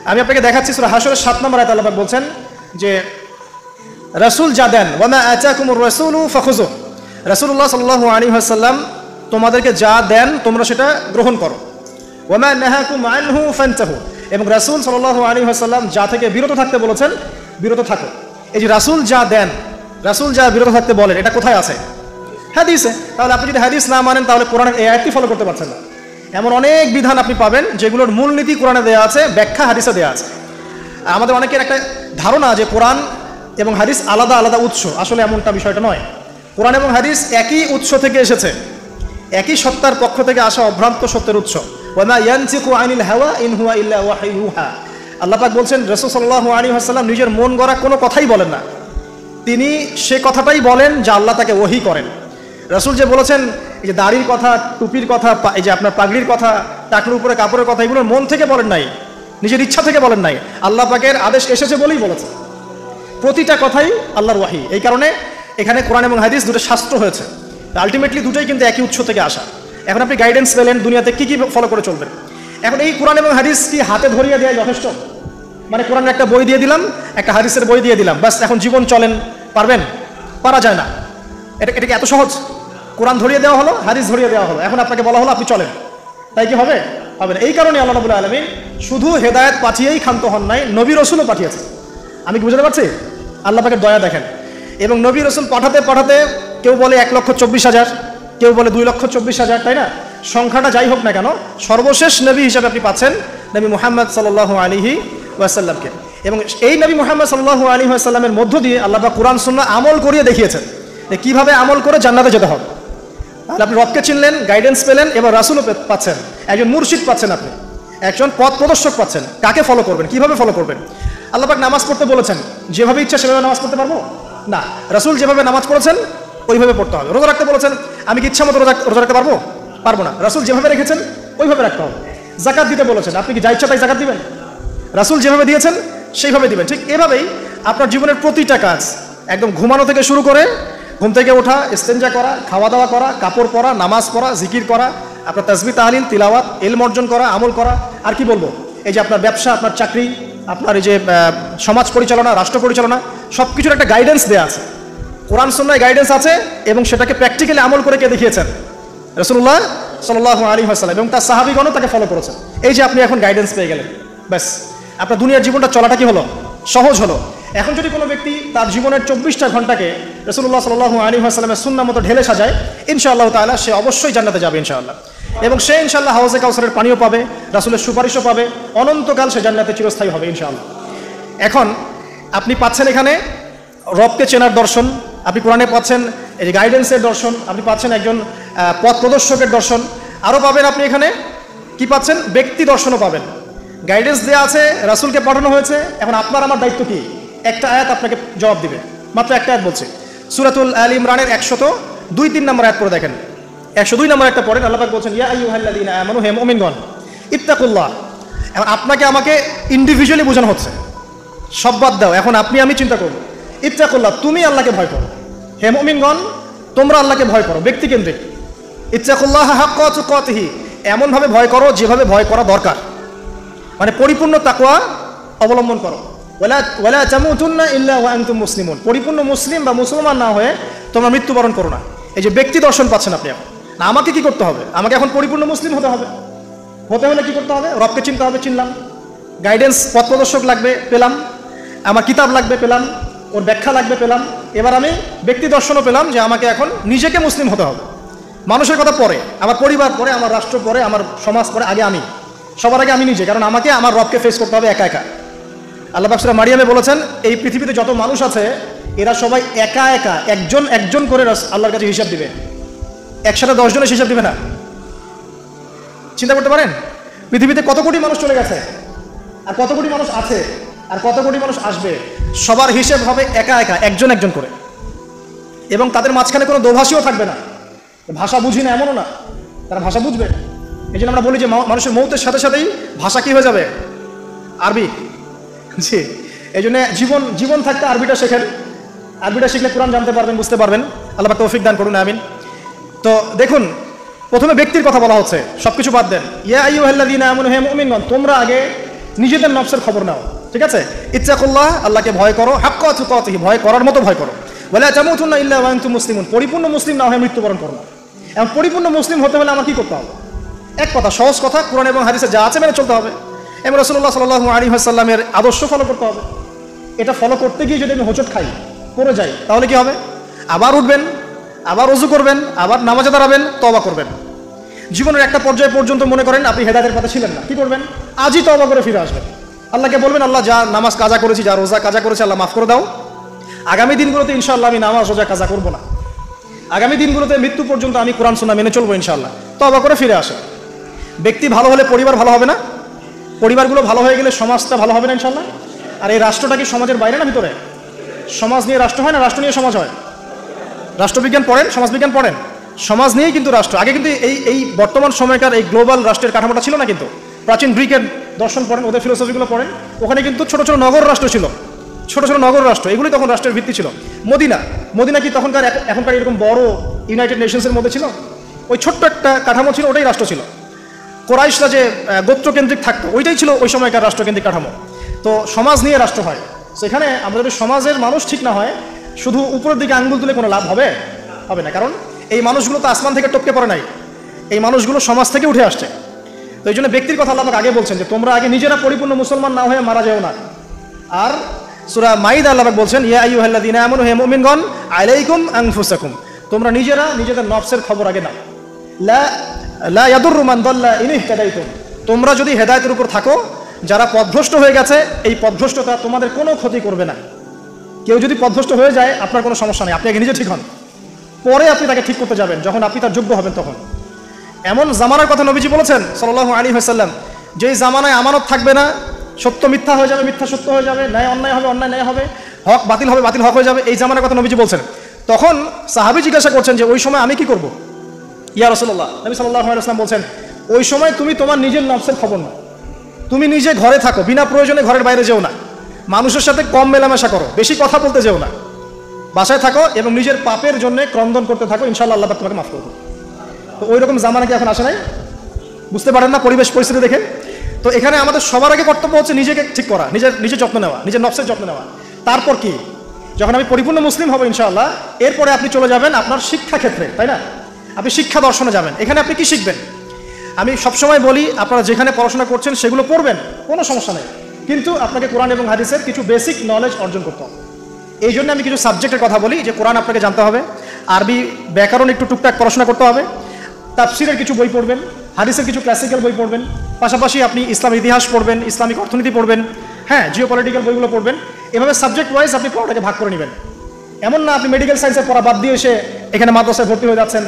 আমি আপনাকে দেখাচ্ছি সূরা হাশরের 7 নম্বর আয়াতে আল্লাহ পাক বলছেন যে রাসূল যা দেন, ওয়া মা আতাকুমুর রাসূলু ফাখুযুহু, রাসূলুল্লাহ সাল্লাল্লাহু আলাইহি ওয়াসাল্লাম তোমাদেরকে যা দেন তোমরা সেটা গ্রহণ করো। ওয়া মা নাহাকুম আনহু ফান্তাহু, এবং রাসূল সাল্লাল্লাহু আলাইহি ওয়াসাল্লাম যা থেকে বিরত থাকতে বলেছেন বিরত থাকো। এই যে রাসূল যা দেন, রাসূল যা বিরত থাকতে বলেন, এটা কোথায় আছে? হাদিসে। তাহলে আপনি যদি হাদিস না মানেন তাহলে কোরআনের এই আয়াতটি ফলো করতে পারছেন না। এমন অনেক বিধান আপনি পাবেন যেগুলোর মূলনীতি কোরআনে দেওয়া আছে, ব্যাখ্যা হাদিসে দেওয়া আছে। আমাদের অনেকের একটা ধারণা যে কোরআন এবং হাদিস আলাদা আলাদা উৎস, আসলে এমনটা বিষয়টা নয়। কোরআন এবং হাদিস একই উৎস থেকে এসেছে, একই সত্তার পক্ষ থেকে আসা অভ্রান্ত সত্যের উৎস। ওয়ামা ইয়ানতিকু আনিল হাওয়া ইন হুয়া ইল্লা ওয়াহয়ুন ইউহা। আল্লাহ পাক বলছেন রাসূল সাল্লাল্লাহু আলাইহি ওয়াসাল্লাম নিজের মন গড়া কোনো কথাই বলেন না, তিনি সে কথাটাই বলেন যা আল্লাহ তাকে ওহী করেন। রাসূল যে বলেছেন এই যে দাড়ির কথা, টুপির কথা, এই যে আপনার পাগড়ির কথা, টাকনুর উপরে কাপড়ের কথা, এগুলো মন থেকে বলেন নাই, নিজের ইচ্ছা থেকে বলেন নাই, আল্লাহ পাকের আদেশ এসেছে বলেই বলেছেন। প্রতিটা কথাই আল্লাহর ওয়াহী। এই কারণে এখানে কোরআন এবং হাদিস দুটো শাস্ত্র হয়েছে, আলটিমেটলি দুটোই কিন্তু একই উৎস থেকে আসা। এখন আপনি গাইডেন্স পেলেন দুনিয়াতে কী কী ফলো করে চলবেন। এখন এই কোরআন এবং হাদিস কি হাতে ধরিয়ে দেওয়া যথেষ্ট? মানে কোরআনের একটা বই দিয়ে দিলাম, একটা হাদিসের বই দিয়ে দিলাম, বাস এখন জীবন চলেন, পারবেন? পারা যায় না। এটা কি এত সহজ? কোরআন ধরিয়ে দেওয়া হলো, হাদিস ধরিয়ে দেওয়া হলো, এখন আপনাকে বলা হলো আপনি চলেন, তাই কি হবে? হবে না। এই কারণে আল্লাহ রাব্বুল আলামিন শুধু হেদায়েত পাঠিয়েই ক্ষান্ত হন নাই, নবী রসুলও পাঠিয়েছে। আমি কি বুঝতে পারছি? আল্লাহ পাকের দয়া দেখেন। এবং নবী রসুল পাঠাতে পাঠাতে কেউ বলে 1,24,000, কেউ বলে 2,24,000, তাই না? সংখ্যাটা যাই হোক না কেন, সর্বশেষ নবী হিসাবে আপনি পাচ্ছেন নবী মুহাম্মদ সাল্লাল্লাহু আলাইহি ওয়াসাল্লামকে। এবং এই নবী মুহাম্মদ সাল্লাল্লাহু আলাইহি ওয়াসাল্লামের মধ্য দিয়ে আল্লাহ পাক কোরআন সুন্নাহ আমল করিয়ে দেখিয়েছেন যে কীভাবে আমল করে জান্নাতে যেতে হবে। তাহলে আপনি রবকে চিনলেন, গাইডেন্স পেলেন, এবার রাসূলও পাচ্ছেন, একজন মুর্শিদ পাচ্ছেন, আপনি একজন পথ প্রদর্শক পাচ্ছেন। কাকে ফলো করবেন, কিভাবে ফলো করবেন? আল্লাহ পাক নামাজ পড়তে বলেছেন, যেভাবে ইচ্ছা সেভাবে নামাজ পড়তে পারবো না। রাসূল যেভাবে নামাজ পড়েছেন ওইভাবে পড়তে হবে। রোজা রাখতে বলেছেন, আমি কি ইচ্ছা মতো রোজা রাখতে পারবো? পারবো না। রাসূল যেভাবে রেখেছেন ওইভাবে রাখতে হবে। যাকাত দিতে বলেছেন, আপনি কি যা ইচ্ছা তাই যাকাত দিবেন? রাসূল যেভাবে দিয়েছেন সেইভাবে দিবেন। ঠিক এভাবেই আপনার জীবনের প্রতিটা কাজ, একদম ঘুমানো থেকে শুরু করে ঘুম থেকে ওঠা, ইস্তেঞ্জা করা, খাওয়া দাওয়া করা, কাপড় পরা, নামাজ পড়া, জিকির করা, আপনার তাসবিহ তাহলিল তিলাওয়াত, ইলম অর্জন করা, আমল করা, আর কি বলবো, এই যে আপনার ব্যবসা, আপনার চাকরি, আপনার এই যে সমাজ পরিচালনা, রাষ্ট্র পরিচালনা, সব কিছুর একটা গাইডেন্স দেওয়া আছে। কোরআন সুন্নাহয় গাইডেন্স আছে এবং সেটাকে প্র্যাকটিক্যালি আমল করে কে দেখিয়েছেন? রাসূলুল্লাহ সাল্লাল্লাহু আলাইহি ওয়াসাল্লাম এবং তার সাহাবীগণও তাকে ফলো করেছেন। এই যে আপনি এখন গাইডেন্স পেয়ে গেলেন, ব্যাস আপনার দুনিয়ার জীবনটা চলাটা কি হলো? সহজ হলো। এখন যদি কোনো ব্যক্তি তার জীবনের 24টা ঘন্টাকে রাসূলুল্লাহ সাল্লাল্লাহু আলাইহি ওয়াসাল্লামের সুন্নাহ মতো ঢেলে সাজায়, ইনশাআল্লাহ তাআলা সে অবশ্যই জান্নাতে যাবে ইনশাআল্লাহ। এবং সে ইনশাআল্লাহ হাউজে কাউসারের পানিও পাবে, রাসূলের সুপারিশও পাবে, অনন্তকাল সে জান্নাতে চিরস্থায়ী হবে ইনশাআল্লাহ। এখন আপনি পাচ্ছেন এখানে রবকে চেনার দর্শন, আপনি কোরআনে পাচ্ছেন এই যে গাইডেন্সের দর্শন, আপনি পাচ্ছেন একজন পথ প্রদর্শকের দর্শন, আরও পাবেন আপনি এখানে কি পাচ্ছেন? ব্যক্তি দর্শনও পাবেন। গাইডেন্স দেওয়া আছে, রাসূলকে পাঠানো হয়েছে, এখন আপনার আমার দায়িত্ব কি? একটা আয়াত আপনাকে জবাব দিবে, মাত্র একটা আয়াত বলছে। সূরাতুল আল ইমরানের 102-3 নম্বর আয়াত পড়ে দেখেন। 102 নম্বর একটা পড়েন, আল্লাহ পাক বলছেন ইয়া আইয়ুহাল্লাযীনা আমানু, হে মুমিনগণ, ইত্তাকুল্লাহ। এখন আপনাকে আমাকে ইন্ডিভিজুয়ালি বোঝানো হচ্ছে, সব বাদ দাও, এখন আপনি আমি চিন্তা করব। ইত্তাকুল্লাহ, তুমি আল্লাহকে ভয় করো। হে মুমিনগণ, তোমরা আল্লাহকে ভয় করো, ব্যক্তিকেন্দ্রিক। ইত্তাকুল্লাহ হাক্কা তুকাতিহি, এমনভাবে ভয় করো যেভাবে ভয় করা দরকার, মানে পরিপূর্ণ তাকওয়া অবলম্বন করো। ওয়ালা তামুতুন্না ইল্লা ওয়া আনতুম মুসলিমুন, পরিপূর্ণ মুসলিম বা মুসলমান না হয়ে তোমরা মৃত্যুবরণ করো না। এই যে ব্যক্তি দর্শন পাচ্ছেন আপনি এখন। না, আমাকে কি করতে হবে? আমাকে এখন পরিপূর্ণ মুসলিম হতে হবে। হতে হলে কি করতে হবে? রবকে চিনতে হবে, চিনলাম। গাইডেন্স, পথ প্রদর্শক লাগবে, পেলাম। আমার কিতাব লাগবে, পেলাম। ওর ব্যাখ্যা লাগবে, পেলাম। এবার আমি ব্যক্তি দর্শনও পেলাম যে আমাকে এখন নিজেকে মুসলিম হতে হবে। মানুষের কথা পরে, আমার পরিবার পরে, আমার রাষ্ট্র পরে, আমার সমাজ পরে, আগে আমি, সবার আগে আমি নিজে। কারণ আমাকে আমার রবকে ফেস করতে হবে একা একা। আল্লাহ পাক সূরা মারিয়ামে বলেছেন এই পৃথিবীতে যত মানুষ আছে এরা সবাই একা একা একজন একজন করে আল্লাহর কাছে হিসাব দিবে। একসাথে 10 জনের হিসাব দিবে না। চিন্তা করতে পারেন পৃথিবীতে কত কোটি মানুষ চলে গেছে, আর কত কোটি মানুষ আছে, আর কত কোটি মানুষ আসবে। সবার হিসেব হবে একা একা, একজন একজন করে। এবং তাদের মাঝখানে কোনো দোভাষীও থাকবে না। ভাষা বুঝি না এমনও না, তারা ভাষা বুঝবে। এই জন্য আমরা বলি যে মানুষের মৌতের সাথে সাথেই ভাষা কি হয়ে যাবে? আরবি। জি, এই জন্য জীবন থাকতে আরবিটা শেখেন। আরবিটা শিখলে কোরআন জানতে পারবেন, বুঝতে পারবেন। আল্লাহ পাক তৌফিক দান করুন, আমিন। তো দেখুন, প্রথমে ব্যক্তির কথা বলা হচ্ছে, সব কিছু বাদ দেন। ইয়া আইয়ুহাল্লাযীনা আমানু, হে মুমিনগণ, তোমরা আগে নিজেদের নফসের খবর নাও, ঠিক আছে? ইত্তাকুল্লাহ, আল্লাহকে ভয় করো, হাক্কা তুকাতিহি, ভয় করার মতো ভয় করো। ওয়ালা তামুতুন্না ইল্লা ওয়া আনতুম মুসলিমুন, পরিপূর্ণ মুসলিম না হয়ে মৃত্যুবরণ করো না। এবং পরিপূর্ণ মুসলিম হতে হলে আমার কি করতে হবে? এক কথা, সহজ কথা, কোরআন এবং হাদিসে যা আছে মেনে চলতে হবে এবং রাসূলুল্লাহ সাল্লাল্লাহু আলাইহি ওয়াসাল্লামের আদর্শ ফলো করতে হবে। এটা ফলো করতে গিয়ে যদি আমি হোঁচট খাই, পড়ে যাই, তাহলে কি হবে? আবার উঠবেন, আবার ওযু করবেন, আবার নামাজে দাঁড়াবেন, তওবা করবেন। জীবনের একটা পর্যায় পর্যন্ত মনে করেন আপনি হেদায়েতের পথে ছিলেন না, কি করবেন? আজই তওবা করে ফিরে আসবেন। আল্লাহকে বলবেন, আল্লাহ যা নামাজ কাজা করেছি, যা রোজা কাজা করেছি, আল্লাহ মাফ করে দাও। আগামী দিনগুলোতে ইনশাআল্লাহ আমি নামাজ রোজা কাজা করবো না। আগামী দিনগুলোতে মৃত্যু পর্যন্ত আমি কোরআন সুন্নাহ মেনে চলবো ইনশাআল্লাহ। তওবা করে ফিরে আসে। ব্যক্তি ভালো হলে পরিবার ভালো হবে না? পরিবারগুলো ভালো হয়ে গেলে সমাজটা ভালো হবে না ইনশাআল্লাহ? আর এই রাষ্ট্রটা কি সমাজের বাইরে না ভিতরে? সমাজ নিয়ে রাষ্ট্র হয় না রাষ্ট্র নিয়ে সমাজ হয়? রাষ্ট্রবিজ্ঞান পড়েন, সমাজবিজ্ঞান পড়েন, সমাজ নিয়েই কিন্তু রাষ্ট্র। আগে কিন্তু এই বর্তমান সময়কার এই গ্লোবাল রাষ্ট্রের কাঠামোটা ছিল না। কিন্তু প্রাচীন গ্রিকের দর্শন পড়েন, ওদের ফিলোসফিগুলো পড়েন, ওখানে কিন্তু ছোট ছোট নগর রাষ্ট্র ছিল, ছোট ছোট নগর রাষ্ট্র, এগুলি তখন রাষ্ট্রের ভিত্তি ছিল। মদিনা কি তখনকার এখনকার এরকম বড় ইউনাইটেড নেশনসের মধ্যে ছিল? ওই ছোট্ট একটা কাঠামো ছিল, ওটাই রাষ্ট্র ছিল। কোরাইশরা যে গোত্রকেন্দ্রিক থাকতো, ওইটাই ছিল ওই সময়কার রাষ্ট্রকেন্দ্রিক কাঠামো। তো সমাজ নিয়ে রাষ্ট্র হয়। সেখানে আমরা যদি সমাজের মানুষ ঠিক না হয়, শুধু উপরের দিকে আঙ্গুল তুলে কোনো লাভ হবে না। কারণ এই মানুষগুলো তো আসমান থেকে টপকে পড়ে নাই, এই মানুষগুলো সমাজ থেকে উঠে আসছে। তো এই জন্য ব্যক্তির কথা আল্লাহ আগে বলছেন যে তোমরা আগে নিজেরা পরিপূর্ণ মুসলমান না হয়ে মারা যেও না। আর সূরা মাইদা আল্লাহ বলছেন, ইয়া আইয়ুহাল্লাযীনা আমানু হে মুমিনগণ আলাইকুম আনফুসাকুম, তোমরা নিজেরা নিজেদের নফসের খবর আগে নাও। লা ইয়াদুররু মান দাল্লা ইন ইহতাদাইতুম, তোমরা যদি হেদায়েতের উপর থাকো, যারা পথভ্রষ্ট হয়ে গেছে এই পথভ্রষ্টতা তোমাদের কোনো ক্ষতি করবে না। কেউ যদি পথভ্রষ্ট হয়ে যায় আপনার কোনো সমস্যা নেই, আপনি আগে নিজে ঠিক হন, পরে আপনি তাকে ঠিক করতে যাবেন যখন আপনি তার যোগ্য হবেন। তখন এমন জামানার কথা নবীজি বলেছেন সাল্লাল্লাহু আলাইহি ওয়াসাল্লাম, যেই জামানায় আমানত থাকবে না, সত্য মিথ্যা হয়ে যাবে, মিথ্যা সত্য হয়ে যাবে, ন্যায় অন্যায় হবে, অন্যায় ন্যায় হবে, হক বাতিল হবে, বাতিল হক হয়ে যাবে, এই জামানার কথা নবীজি বলছেন। তখন সাহাবী জিজ্ঞাসা করছেন যে ওই সময় আমি কি করব? ইয়া রাসূলুল্লাহ, নবী সাল্লাল্লাহু আলাইহি ওয়াসাল্লাম বলছেন, ওই সময় তুমি তোমার নিজের নফসের খবর নাও, তুমি নিজে ঘরে থাকো, বিনা প্রয়োজনে ঘরের বাইরে যেও না, মানুষের সাথে কম মেলামেশা করো, বেশি কথা বলতে যেও না, বাসায় থাকো এবং নিজের পাপের জন্য ক্রন্দন করতে থাকো, ইনশাআল্লাহ আল্লাহ তোমাকে মাফ করবে। তো ওই রকম জামানা কি এখন আসে নাই? বুঝতে পারেন না পরিবেশ পরিস্থিতি দেখে? তো এখানে আমাদের সবার আগে কর্তব্য হচ্ছে নিজেকে ঠিক করা, নিজের যত্ন নেওয়া, নিজের নফসের যত্ন নেওয়া। তারপর কি, যখন আমি পরিপূর্ণ মুসলিম হব ইনশাআল্লাহ, এরপরে আপনি চলে যাবেন আপনার শিক্ষা ক্ষেত্রে, তাই না? আপনি শিক্ষা দর্শনে যাবেন। এখানে আপনি কি শিখবেন? আমি সবসময় বলি, আপনারা যেখানে পড়াশোনা করছেন সেগুলো পড়বেন, কোনো সমস্যা নেই, কিন্তু আপনাকে কোরআন এবং হাদিসের কিছু বেসিক নলেজ অর্জন করতে হবে। এই জন্য আমি কিছু সাবজেক্টের কথা বলি, যে কোরআন আপনাকে জানতে হবে, আরবি ব্যাকরণ একটু টুকটাক পড়াশোনা করতে হবে, তাফসিরের কিছু বই পড়বেন, হাদিসের কিছু ক্লাসিক্যাল বই পড়বেন, পাশাপাশি আপনি ইসলাম ইতিহাস পড়বেন, ইসলামিক অর্থনীতি পড়বেন, হ্যাঁ, জিওপলিটিক্যাল বইগুলো পড়বেন। এভাবে সাবজেক্ট ওয়াইজ আপনি পড়াটাকে ভাগ করে নেবেন। এমন না আপনি মেডিকেল সায়েন্সের পড়া বাদ দিয়ে এসে এখানে মাদ্রাসায় ভর্তি হয়ে যাচ্ছেন।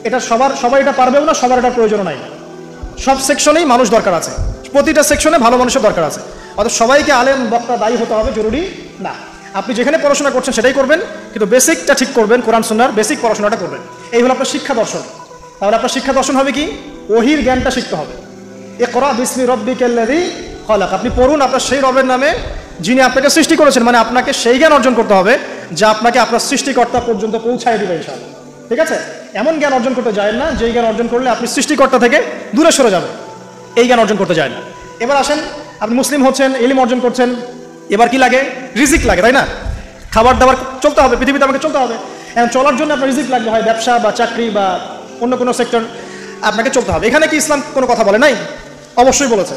এটা সবাই এটা পারবেও না, সবার এটা প্রয়োজনও নাই। সব সেকশনেই মানুষ দরকার আছে, প্রতিটা সেকশনে ভালো মানুষের দরকার আছে। অর্থাৎ সবাইকে আলেম বক্তা দায়ী হতে হবে জরুরি না। আপনি যেখানে পড়াশোনা করছেন সেটাই করবেন, কিন্তু বেসিকটা ঠিক করবেন, কোরআন সুন্নাহর বেসিক পড়াশোনাটা করবেন। এই হলো আপনার শিক্ষা দর্শন। তাহলে আপনার শিক্ষা দর্শন হবে কি? ওহির জ্ঞানটা শিখতে হবে। ইকরা বিসমি রাব্বিকাল্লাযী খলাক, আপনি পড়ুন আপনার সেই রবের নামে যিনি আপনাকে সৃষ্টি করেছেন। মানে আপনাকে সেই জ্ঞান অর্জন করতে হবে যা আপনাকে আপনার সৃষ্টিকর্তা পর্যন্ত পৌঁছায় দিবে ইনশাআল্লাহ। ঠিক আছে? এমন জ্ঞান অর্জন করতে যায় না যেই জ্ঞান অর্জন করলে আপনি সৃষ্টিকর্তা থেকে দূরে সরে যাবেন, এই জ্ঞান অর্জন করতে যায় না। এবার আসেন, আপনি মুসলিম হচ্ছেন, ইলম অর্জন করছেন, এবার কি লাগে? রিজিক লাগে, তাই না? খাবার দাবার চলতে হবে, পৃথিবীতে আমাকে চলতে হবে। এখন চলার জন্য আপনার রিজিক লাগবে, হয় ব্যবসা বা চাকরি বা অন্য কোনো সেক্টর, আপনাকে চলতে হবে। এখানে কি ইসলাম কোনো কথা বলে নাই? অবশ্যই বলেছে।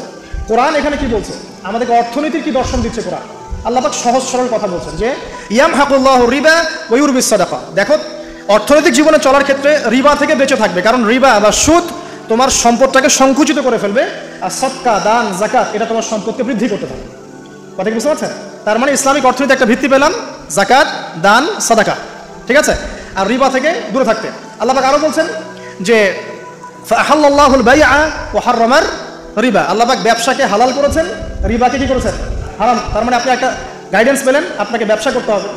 কোরআন এখানে কি বলছে? আমাদেরকে অর্থনীতির কি দর্শন দিচ্ছে কোরআন? আল্লাহ পাক সহজ সরল কথা বলছেন যে ইয়ামহাকুল্লাহু রিবা ওয়া ইউরবিস সাদাকা। দেখো, অর্থনৈতিক জীবনে চলার ক্ষেত্রে রিবা থেকে বেঁচে থাকবে, কারণ রিবা বা সুদ তোমার সম্পদটাকে সংকুচিত করে ফেলবে, আর সদকা, দান, যাকাত এটা তোমার সম্পদকে বৃদ্ধি করতে থাকবে। কথা কি বুঝতে পারছেন? তার মানে ইসলামিক অর্থনীতি একটা ভিত্তি পেলাম, যাকাত, দান, সাদাকা, ঠিক আছে? আর রিবা থেকে দূরে থাকতে। আল্লাহ পাক আরো বলছেন যে ফাহাল্লাল্লাহুল বাইআ ওয়া হাররামার রিবা। আল্লাহ পাক ব্যবসাকে হালাল করেছেন, রিবাকে কি করেছেন? হারাম। তার মানে আপনি একটা গাইডেন্স পেলেন, আপনাকে ব্যবসা করতে হবে,